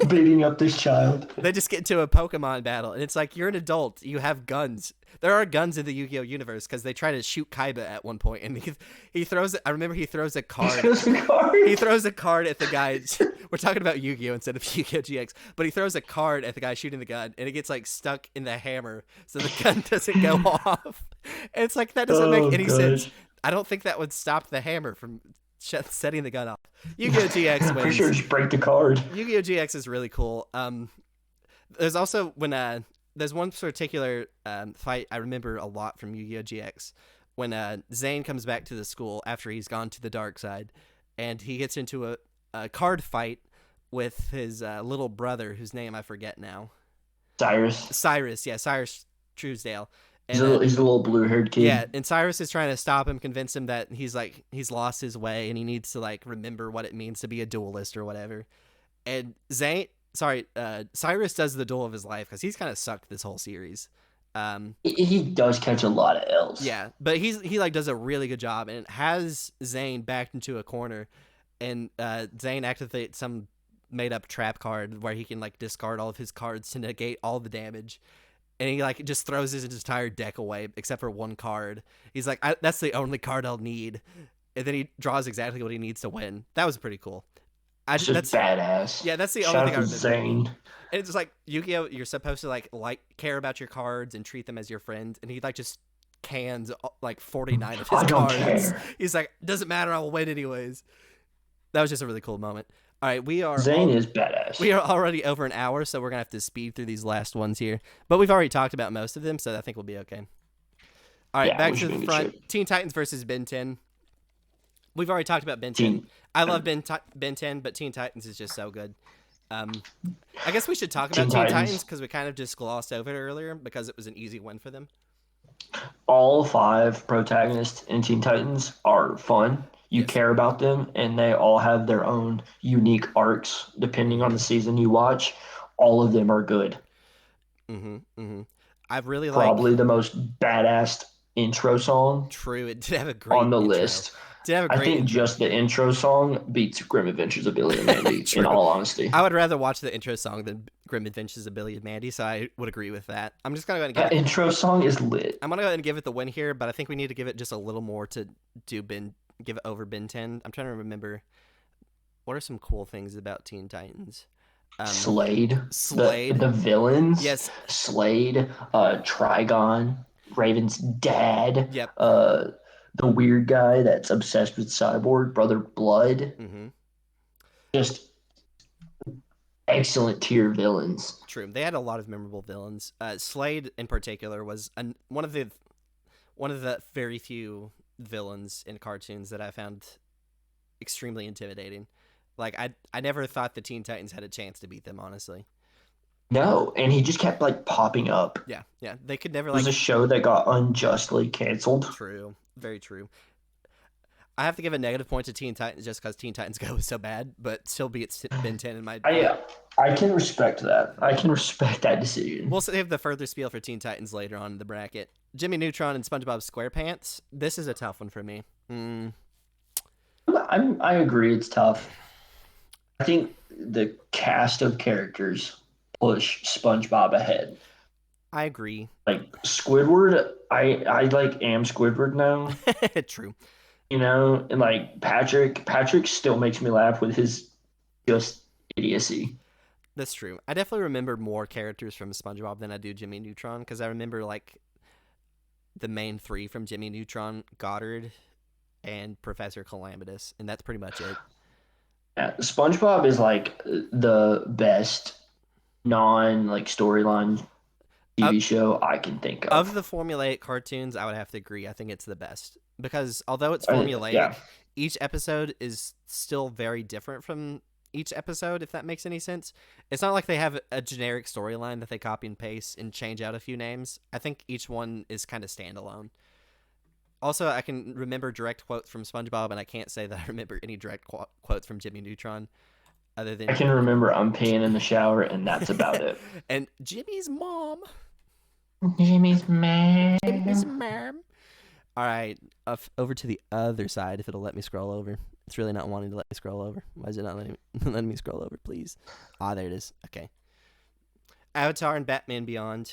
beating up this child. They just get into a Pokemon battle, and it's like you're an adult, you have guns. There are guns in the Yu-Gi-Oh universe because they try to shoot Kaiba at one point, and he throws. I remember he throws a card. He throws a card at the guy. We're talking about Yu-Gi-Oh instead of Yu-Gi-Oh GX, but he throws a card at the guy shooting the gun, and it gets like stuck in the hammer, so the gun doesn't go off. And it's like that doesn't make any sense. I don't think that would stop the hammer from setting the gun off. Yu-Gi-Oh GX wins. Pretty sure just break the card. Yu-Gi-Oh GX is really cool. There's also there's one particular fight I remember a lot from Yu-Gi-Oh GX when Zane comes back to the school after he's gone to the dark side, and he gets into a card fight with his little brother, whose name I forget now. Cyrus, yeah, Cyrus Truesdale. And, he's a little blue-haired kid. Yeah, and Cyrus is trying to stop him, convince him that he's lost his way and he needs to like remember what it means to be a duelist or whatever. And Cyrus does the duel of his life because he's kind of sucked this whole series. He does catch a lot of L's. Yeah, but he like does a really good job and it has Zane backed into a corner, and Zane activates some made up trap card where he can like discard all of his cards to negate all the damage. And he like just throws his entire deck away except for one card. He's like, that's the only card I'll need. And then he draws exactly what he needs to win. That was pretty cool. It's just badass. Yeah, that's the Shout only out thing I to remember. Zane. And it's just like Yu-Gi-Oh, you're supposed to like care about your cards and treat them as your friend, and he like just cans like 49 of his I don't cards. care. He's like, doesn't matter, I will win anyways. That was just a really cool moment. All right, Zane is badass. We are already over an hour, so we're gonna have to speed through these last ones here. But we've already talked about most of them, so I think we'll be okay. All right, back to the front. Teen Titans versus Ben 10. We've already talked about Ben 10. I love Ben 10, but Teen Titans is just so good. I guess we should talk about Teen Titans because we kind of just glossed over it earlier because it was an easy win for them. All 5 protagonists in Teen Titans are fun. You care about them, and they all have their own unique arcs depending on the season you watch. All of them are good. I really probably the most badass intro song. True, it did have a great on the intro. list. I think just the intro song beats Grim Adventures of Billy and Mandy, in all honesty. I would rather watch the intro song than Grim Adventures of Billy and Mandy, so I would agree with that. I'm just going to go ahead and give that intro song is lit. I'm going to go ahead and give it the win here, but I think we need to give it just a little more to give it over Ben 10. I'm trying to remember, what are some cool things about Teen Titans? Slade. The villains. Yes. Slade, Trigon, Raven's dad. Yep. The weird guy that's obsessed with Cyborg, Brother Blood. Mm-hmm. Just excellent tier villains. True. They had a lot of memorable villains. Slade, in particular, was one of the very few villains in cartoons that I found extremely intimidating. Like, I never thought the Teen Titans had a chance to beat them, honestly. No, and he just kept, like, popping up. Yeah. They could never, It was a show that got unjustly canceled. True. Very true. I have to give a negative point to Teen Titans just because Teen Titans Go is so bad, but still beats Ben 10 in my... I can respect that. I can respect that decision. We'll save the further spiel for Teen Titans later on in the bracket. Jimmy Neutron and SpongeBob SquarePants. This is a tough one for me. I agree it's tough. I think the cast of characters push SpongeBob ahead. I agree. Like Squidward, I like am Squidward now. True. You know, and like Patrick still makes me laugh with his just idiocy. That's true. I definitely remember more characters from SpongeBob than I do Jimmy Neutron because I remember like the main 3 from Jimmy Neutron, Goddard, and Professor Calamitous, and that's pretty much it. Yeah, SpongeBob is like the best storyline TV show I can think of. Of the formulaic cartoons, I would have to agree. I think it's the best because although it's formulaic, each episode is still very different from each episode, if that makes any sense. It's not like they have a generic storyline that they copy and paste and change out a few names. I think each one is kind of standalone. Also, I can remember direct quotes from SpongeBob, and I can't say that I remember any direct quotes from Jimmy Neutron. Other than I can remember I'm peeing in the shower, and that's about it. And Jimmy's mom. Jimmy's mom. All right, over to the other side, if it'll let me scroll over. It's really not wanting to let me scroll over. Why is it not letting me scroll over, please? There it is. Okay. Avatar and Batman Beyond.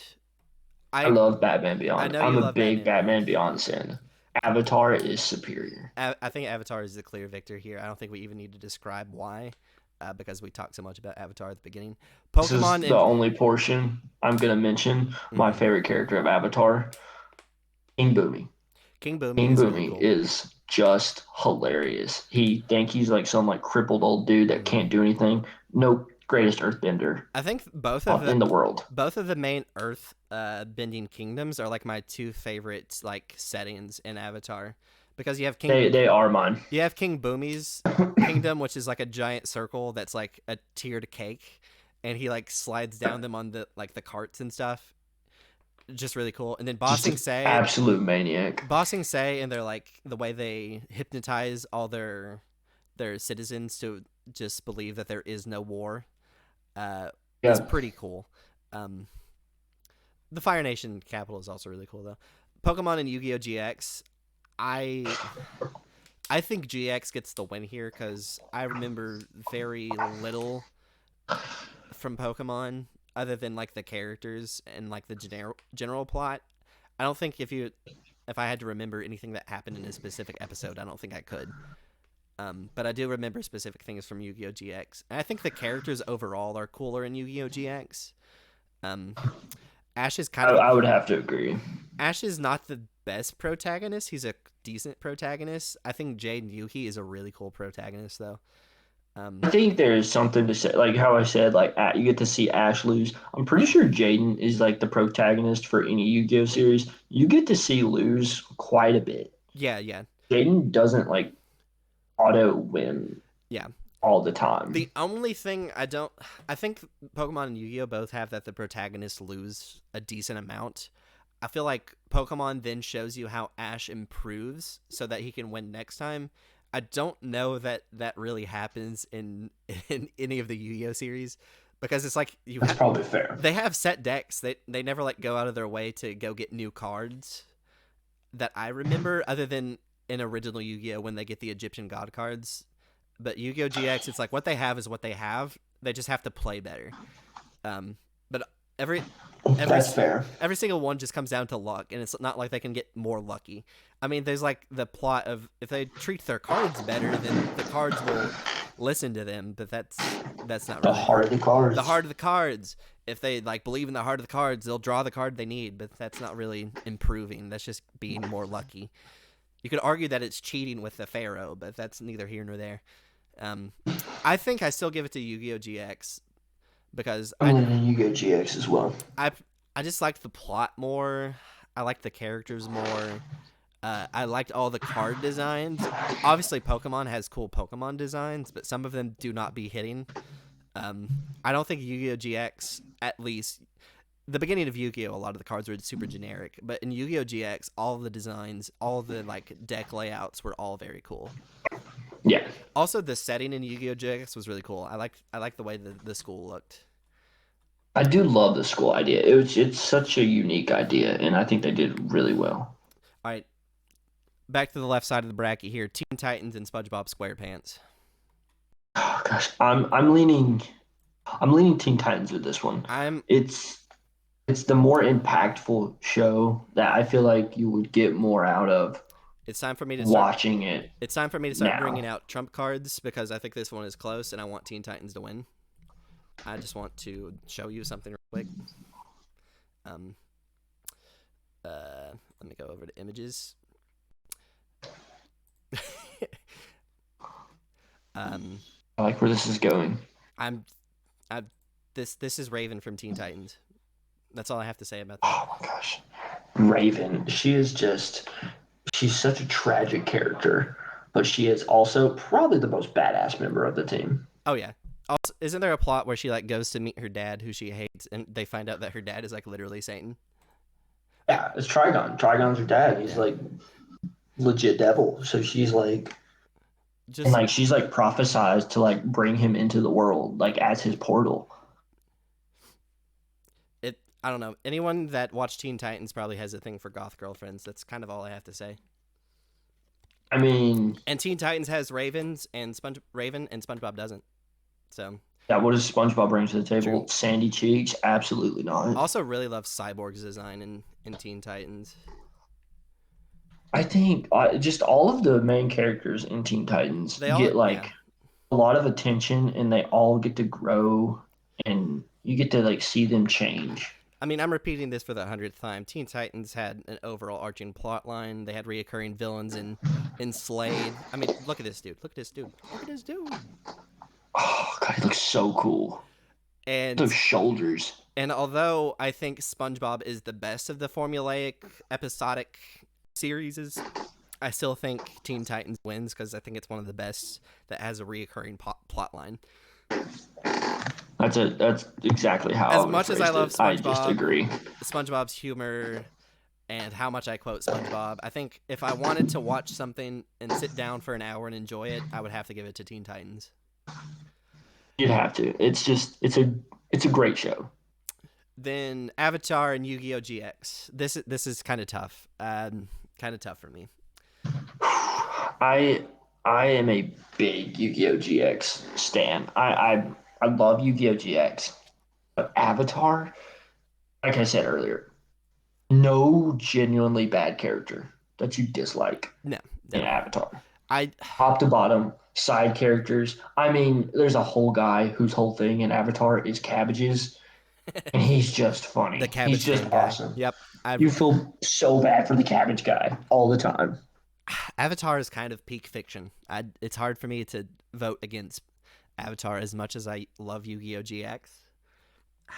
I love Batman Beyond. I'm a big Batman Beyond fan. Avatar is superior. I think Avatar is the clear victor here. I don't think we even need to describe why, because we talked so much about Avatar at the beginning. Pokemon this is the only portion I'm going to mention. My favorite character of Avatar, King Boomy. King Boomy is just hilarious. He's like some like crippled old dude that can't do anything. Nope. Greatest earthbender. I think both of them in the world. Both of the main earth bending kingdoms are like my 2 favorite like settings in Avatar, because you have they are mine. You have King Boomy's kingdom, which is like a giant circle that's like a tiered cake, and he like slides down them on the like the carts and stuff. Just really cool. And then Bossing Say, absolute maniac. Bossing Say, and they're like the way they hypnotize all their citizens to just believe that there is no war. It's pretty cool. The Fire Nation capital is also really cool though. Pokemon and Yu-Gi-Oh! GX. I think GX gets the win here because I remember very little from Pokemon other than like the characters and like the general plot. I don't think if I had to remember anything that happened in a specific episode, I don't think I could. But I do remember specific things from Yu-Gi-Oh! GX. And I think the characters overall are cooler in Yu-Gi-Oh! GX. Um, Ash is kind of I would have to agree. Ash is not the best protagonist. He's a decent protagonist. I think Jade Yuki is a really cool protagonist, though. I think there's something to say, like how I said, like you get to see Ash lose. I'm pretty sure Jaden is like the protagonist for any Yu-Gi-Oh series. You get to see lose quite a bit. Yeah. Jaden doesn't like auto win Yeah. all the time. The only thing I think Pokemon and Yu-Gi-Oh both have that the protagonists lose a decent amount. I feel like Pokemon then shows you how Ash improves so that he can win next time. I don't know that really happens in any of the Yu-Gi-Oh series because it's like That's probably fair. They have set decks. They never like go out of their way to go get new cards that I remember, other than in original Yu-Gi-Oh when they get the Egyptian God cards. But Yu-Gi-Oh GX, it's like what they have is what they have. They just have to play better. But That's fair. Every single one just comes down to luck, and it's not like they can get more lucky. I mean, there's like the plot of if they treat their cards better, then the cards will listen to them. But that's not really The heart of the cards. The heart of the cards. If they like believe in the heart of the cards, they'll draw the card they need. But that's not really improving. That's just being more lucky. You could argue that it's cheating with the Pharaoh, but that's neither here nor there. I think I still give it to Yu-Gi-Oh GX because I'm in Yu-Gi-Oh GX as well. I just liked the plot more. I liked the characters more. I liked all the card designs. Obviously, Pokemon has cool Pokemon designs, but some of them do not be hitting. I don't think Yu-Gi-Oh GX, at least the beginning of Yu-Gi-Oh, a lot of the cards were super generic, but in Yu-Gi-Oh GX, all of the designs, all of the like deck layouts were all very cool. Yeah. Also, the setting in Yu-Gi-Oh GX was really cool. I liked the way the school looked. I do love the school idea. It's such a unique idea, and I think they did really well. All right, back to the left side of the bracket here: Teen Titans and SpongeBob SquarePants. Oh gosh, I'm leaning Teen Titans with this one. It's the more impactful show that I feel like you would get more out of. It's time for me to watching it. It's time for me to start now. bringing out trump cards because I think this one is close, and I want Teen Titans to win. I just want to show you something real quick. Let me go over to images. I like where this is going. This is Raven from Teen Titans. That's all I have to say about that. Oh my gosh. Raven, she's such a tragic character, but she is also probably the most badass member of the team. Oh yeah. Also, isn't there a plot where she like goes to meet her dad, who she hates, and they find out that her dad is like literally Satan? Yeah, it's Trigon. Trigon's her dad. He's like legit devil. So she's like, she's like prophesized to like bring him into the world, like as his portal. I don't know. Anyone that watched Teen Titans probably has a thing for goth girlfriends. That's kind of all I have to say. I mean, and Teen Titans has Ravens and Raven, and SpongeBob doesn't. So yeah, what does SpongeBob bring to the table? True. Sandy cheeks? Absolutely not. Also, really love Cyborg's design in Teen Titans. I think just all of the main characters in Teen Titans get a lot of attention, and they all get to grow, and you get to like see them change. I mean, I'm repeating this for the 100th time. Teen Titans had an overall arching plot line. They had reoccurring villains in Slade. I mean, look at this dude. Look at this dude. Look at this dude. Oh, God, he looks so cool. And those shoulders. And although I think SpongeBob is the best of the formulaic episodic series, I still think Teen Titans wins because I think it's one of the best that has a reoccurring plot line. That's exactly how. As much as I love SpongeBob, I just agree. SpongeBob's humor and how much I quote SpongeBob, I think if I wanted to watch something and sit down for an hour and enjoy it, I would have to give it to Teen Titans. You'd have to. It's a great show. Then Avatar and Yu-Gi-Oh GX. This is kind of tough. Kind of tough for me. I am a big Yu-Gi-Oh GX stan. I love Yu-Gi-Oh GX, but Avatar, like I said earlier, no genuinely bad character that you dislike No. in Avatar. top to bottom, side characters. I mean, there's a whole guy whose whole thing in Avatar is cabbages, and he's just the funny. He's cabbage just game guy. awesome. Yep. You feel so bad for the cabbage guy all the time. Avatar is kind of peak fiction. It's hard for me to vote against Avatar as much as I love Yu-Gi-Oh! GX.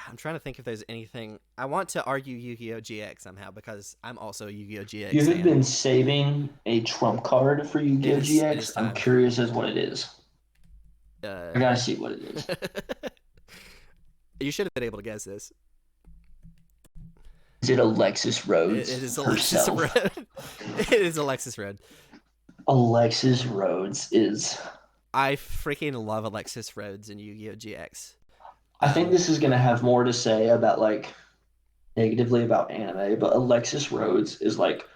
I'm trying to think if there's anything. I want to argue Yu-Gi-Oh! GX somehow because I'm also a Yu-Gi-Oh! GX You have fan. been saving a trump card for Yu-Gi-Oh! It GX. is I'm time. curious as what it is. I gotta see what it is. You should have been able to guess this. Is it Alexis Rhodes? It is Alexis herself? Road. It is Alexis Road. Alexis Rhodes is. I freaking love Alexis Rhodes in Yu-Gi-Oh! GX. I think this is gonna have more to say about like negatively about anime, but Alexis Rhodes is like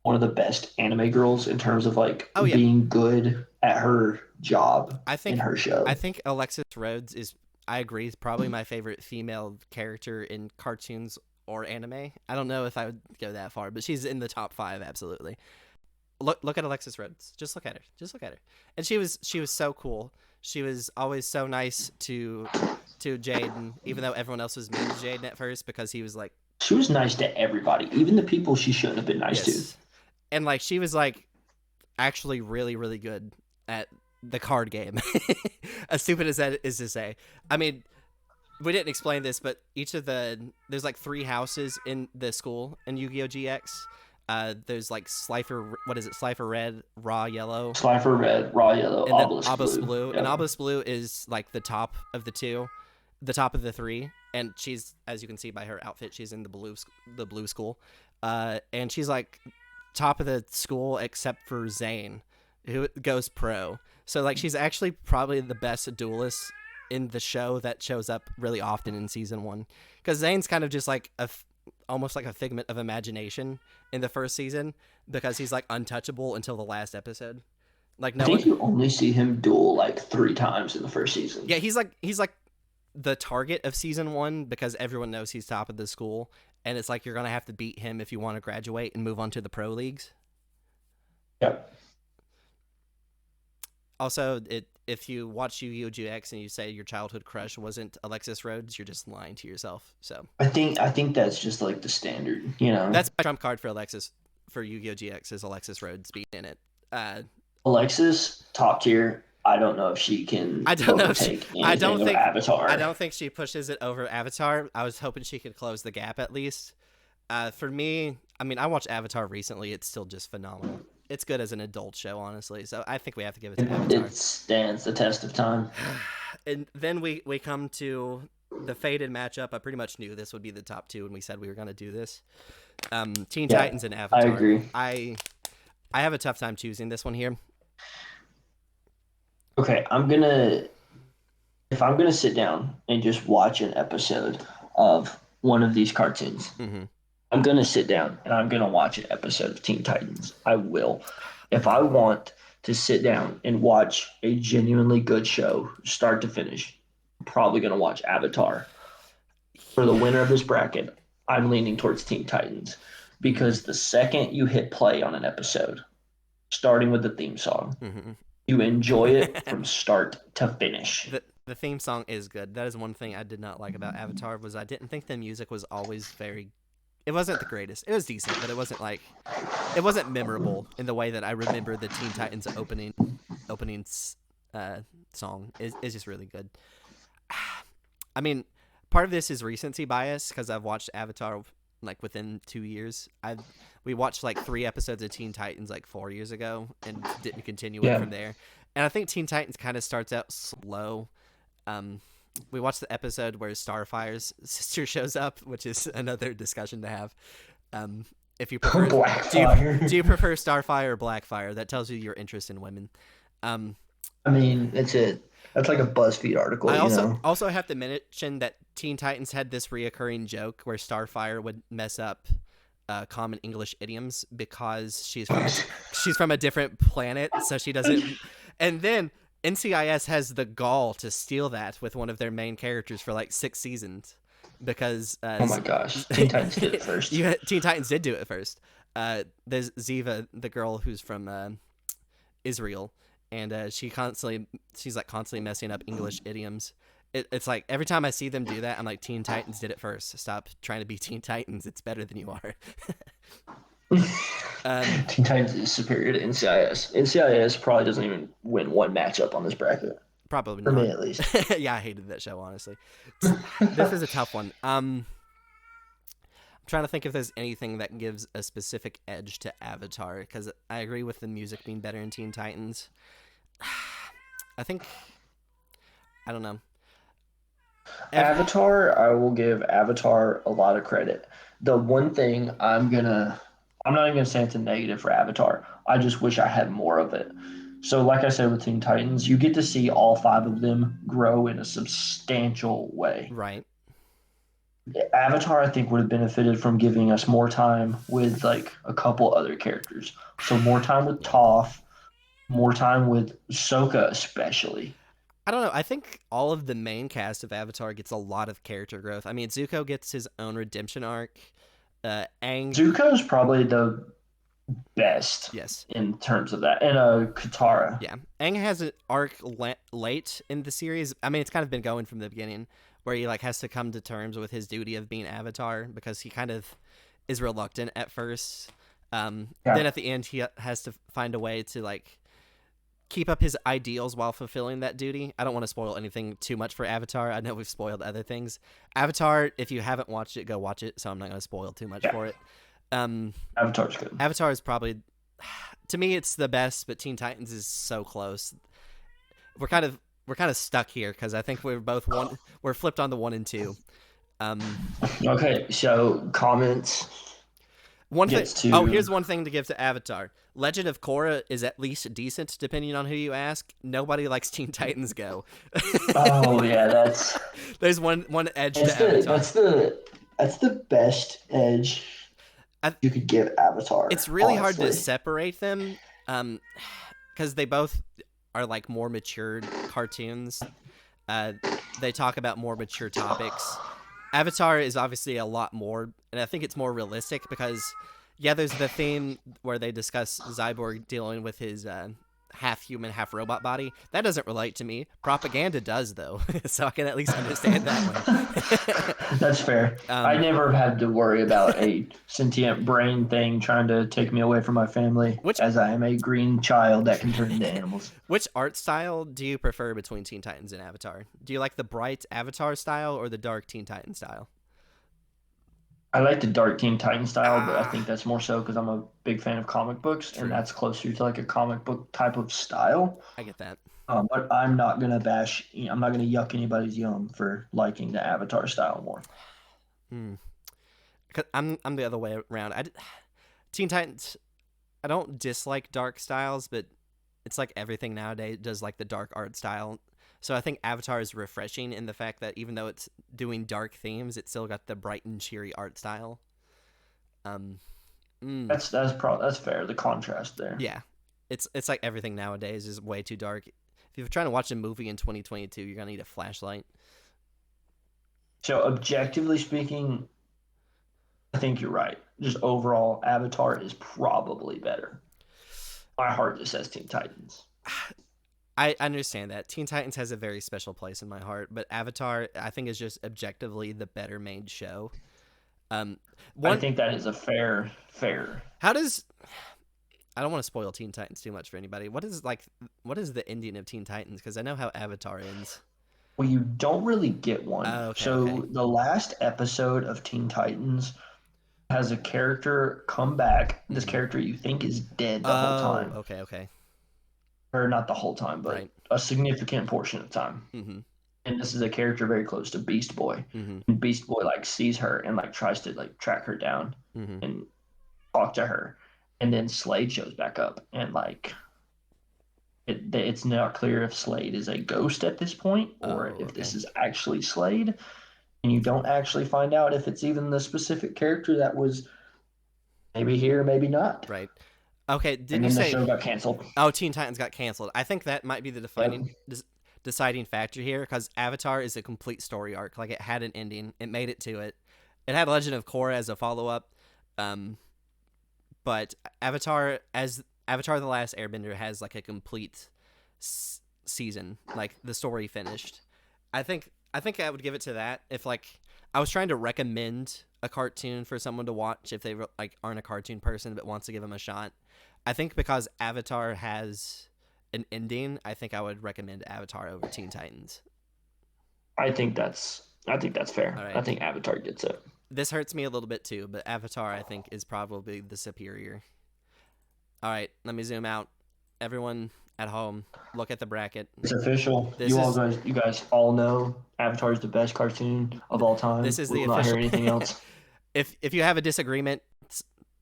one of the best anime girls in terms of like being good at her job in her show. I think Alexis Rhodes is, I agree, is probably my favorite female character in cartoons or anime. I don't know if I would go that far, but she's in the top 5 absolutely. Look at Alexis Rhodes. Just look at her. Just look at her. And she was so cool. She was always so nice to Jaden, even though everyone else was mean to Jaden at first because he was like. She was nice to everybody, even the people she shouldn't have been nice to. And like she was like actually really, really good at the card game. As stupid as that is to say. I mean, we didn't explain this, but there's like 3 houses in the school in Yu-Gi-Oh! GX. There's like Slifer, what is it? Slifer Red, Raw Yellow. Slifer Red, Raw Yellow, and Obelisk Blue. Yep. And Obelisk Blue is like the top of the 2, the top of the 3. And she's, as you can see by her outfit, she's in the blue school. And she's like top of the school except for Zane, who goes pro. So like she's actually probably the best duelist in the show that shows up really often in season 1. Because Zane's kind of just like almost like a figment of imagination in the first season because he's like untouchable until the last episode. Like I think you only see him duel like 3 times in the first season. Yeah, he's like the target of season 1 because everyone knows he's top of the school, and it's like you're gonna have to beat him if you want to graduate and move on to the pro leagues. Yep. Also, if you watch Yu-Gi-Oh! GX and you say your childhood crush wasn't Alexis Rhodes, you're just lying to yourself. So I think that's just like the standard, you know. That's my trump card for Yu-Gi-Oh! GX is Alexis Rhodes being in it. Alexis, top tier. I don't know if she can. I don't know if she. Avatar. I don't think she pushes it over Avatar. I was hoping she could close the gap at least. For me, I mean, I watched Avatar recently. It's still just phenomenal. It's good as an adult show, honestly. So I think we have to give it to Avatar. It stands the test of time. And then we come to the fated matchup. I pretty much knew this would be the top 2 when we said we were going to do this. Teen Titans and Avatar. I agree. I have a tough time choosing this one here. Okay, if I'm gonna sit down and just watch an episode of one of these cartoons, I'm gonna sit down and I'm gonna watch an episode of Teen Titans. I will. If I want to sit down and watch a genuinely good show, start to finish, I'm probably gonna watch Avatar. For the winner of this bracket, I'm leaning towards Teen Titans because the second you hit play on an episode, starting with the theme song, you enjoy it from start to finish. The theme song is good. That is one thing I did not like about Avatar was I didn't think the music was always very. It wasn't the greatest. It was decent, but it wasn't memorable in the way that I remember the Teen Titans opening song. Is just really good. I mean, part of this is recency bias because I've watched Avatar like within 2 years. We watched like 3 episodes of Teen Titans like 4 years ago and didn't continue it from there. And I think Teen Titans kind of starts out slow. We watched the episode where Starfire's sister shows up, which is another discussion to have. If you prefer, do you prefer Starfire or Blackfire? That tells you your interest in women. I mean, that's like a BuzzFeed article. I also have to mention that Teen Titans had this reoccurring joke where Starfire would mess up common English idioms because she's from a different planet, so she doesn't. And then NCIS has the gall to steal that with one of their main characters for like 6 seasons because. Oh my gosh, Teen Titans did it first. Teen Titans did do it first. There's Ziva, the girl who's from Israel, and she's like constantly messing up English idioms. It's like every time I see them do that, I'm like, Teen Titans did it first. Stop trying to be Teen Titans. It's better than you are. Teen Titans is superior to NCIS. NCIS probably doesn't even win one matchup on this bracket. Probably For not. me, at least. Yeah, I hated that show, honestly. This is a tough one. I'm trying to think if there's anything that gives a specific edge to Avatar, because I agree with the music being better in Teen Titans. I don't know. Avatar, I will give Avatar a lot of credit. The one thing I'm not even gonna say it's a negative for Avatar. I just wish I had more of it. So, like I said with Teen Titans, you get to see all 5 of them grow in a substantial way. Right. Avatar, I think, would have benefited from giving us more time with like a couple other characters. So more time with Toph, more time with Sokka, especially. I don't know. I think all of the main cast of Avatar gets a lot of character growth. I mean, Zuko gets his own redemption arc. Aang. Zuko's probably the best, Yes, in terms of that, and Katara. yeah. Aang has an arc late in the series. I mean, it's kind of been going from the beginning, where he like has to come to terms with his duty of being Avatar, because he kind of is reluctant at first. Then at the end, he has to find a way to like keep up his ideals while fulfilling that duty. I don't want to spoil anything too much for Avatar. I know we've spoiled other things. Avatar, if you haven't watched it, go watch it. So I'm not going to spoil too much for it. Avatar's good. Avatar is probably, to me, it's the best, but Teen Titans is so close. We're kind of stuck here because I think we're flipped on the 1 and 2. Okay, so comments. Here's one thing to give to Avatar. Legend of Korra is at least decent, depending on who you ask. Nobody likes Teen Titans Go. Oh yeah, there's one edge to Avatar. That's the best edge you could give Avatar. It's really honestly. hard to separate them, because they both are like more mature cartoons. They talk about more mature topics. Avatar is obviously a lot more, and I think it's more realistic because, yeah, there's the theme where they discuss Cyborg dealing with his half human, half robot body. That doesn't relate to me. Propaganda does, though, so I can at least understand that one. That's fair. I never had to worry about a sentient brain thing trying to take me away from my family, as I am a green child that can turn into animals. Which art style do you prefer between Teen Titans and Avatar? Do you like the bright Avatar style or the dark Teen Titan style? I like the dark Teen Titan style, but I think that's more so because I'm a big fan of comic books, and that's closer to like a comic book type of style. I get that. But I'm not gonna I'm not gonna yuck anybody's yum for liking the Avatar style more. Cause I'm the other way around. Teen Titans, I don't dislike dark styles, but it's like everything nowadays does like the dark art style. So I think Avatar is refreshing in the fact that even though it's doing dark themes, it's still got the bright and cheery art style. That's fair. The contrast there. Yeah, it's like everything nowadays is way too dark. If you're trying to watch a movie in 2022, you're gonna need a flashlight. So objectively speaking, I think you're right. Just overall, Avatar is probably better. My heart just says Teen Titans. I understand that. Teen Titans has a very special place in my heart, but Avatar, I think, is just objectively the better made show. I think that is a fair. How does... I don't want to spoil Teen Titans too much for anybody. What is the ending of Teen Titans? Because I know how Avatar ends. Well, you don't really get one. Okay. The last episode of Teen Titans has a character come back. This character you think is dead the whole time. Okay. Or not the whole time, but a significant portion of time. Mm-hmm. And this is a character very close to Beast Boy. Mm-hmm. And Beast Boy like sees her and like tries to like track her down and talk to her. And then Slade shows back up, and like it's not clear if Slade is a ghost at this point or if this is actually Slade. And you don't actually find out if it's even the specific character that was maybe here, maybe not. Right. Okay, Didn't you say the show got canceled? Oh, Teen Titans got canceled. I think that might be the deciding factor here, because Avatar is a complete story arc. Like, it had an ending. It made it to it. It had Legend of Korra as a follow-up. But Avatar, as Avatar: The Last Airbender has like a complete season, like the story finished. I think I would give it to that. If like I was trying to recommend a cartoon for someone to watch if they like aren't a cartoon person but wants to give them a shot, I think because Avatar has an ending, I think I would recommend Avatar over Teen Titans. I think that's fair. All right. I think Avatar gets it. This hurts me a little bit too, but Avatar I think is probably the superior. All right, let me zoom out. Everyone at home, look at the bracket. It's official. This You guys all know Avatar is the best cartoon of all time. This is we the will not hear official. anything else. If you have a disagreement,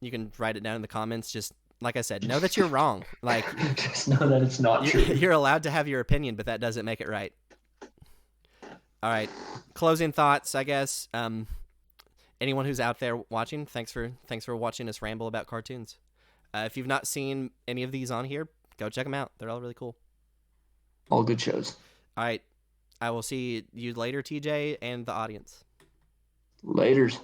you can write it down in the comments. Just like I said, know that you're wrong. Like just know that it's not true. You're allowed to have your opinion, but that doesn't make it right. All right, closing thoughts, I guess. Anyone who's out there watching, thanks for watching us ramble about cartoons. If you've not seen any of these on here, go check them out. They're all really cool. All good shows. All right, I will see you later, TJ, and the audience. Laters.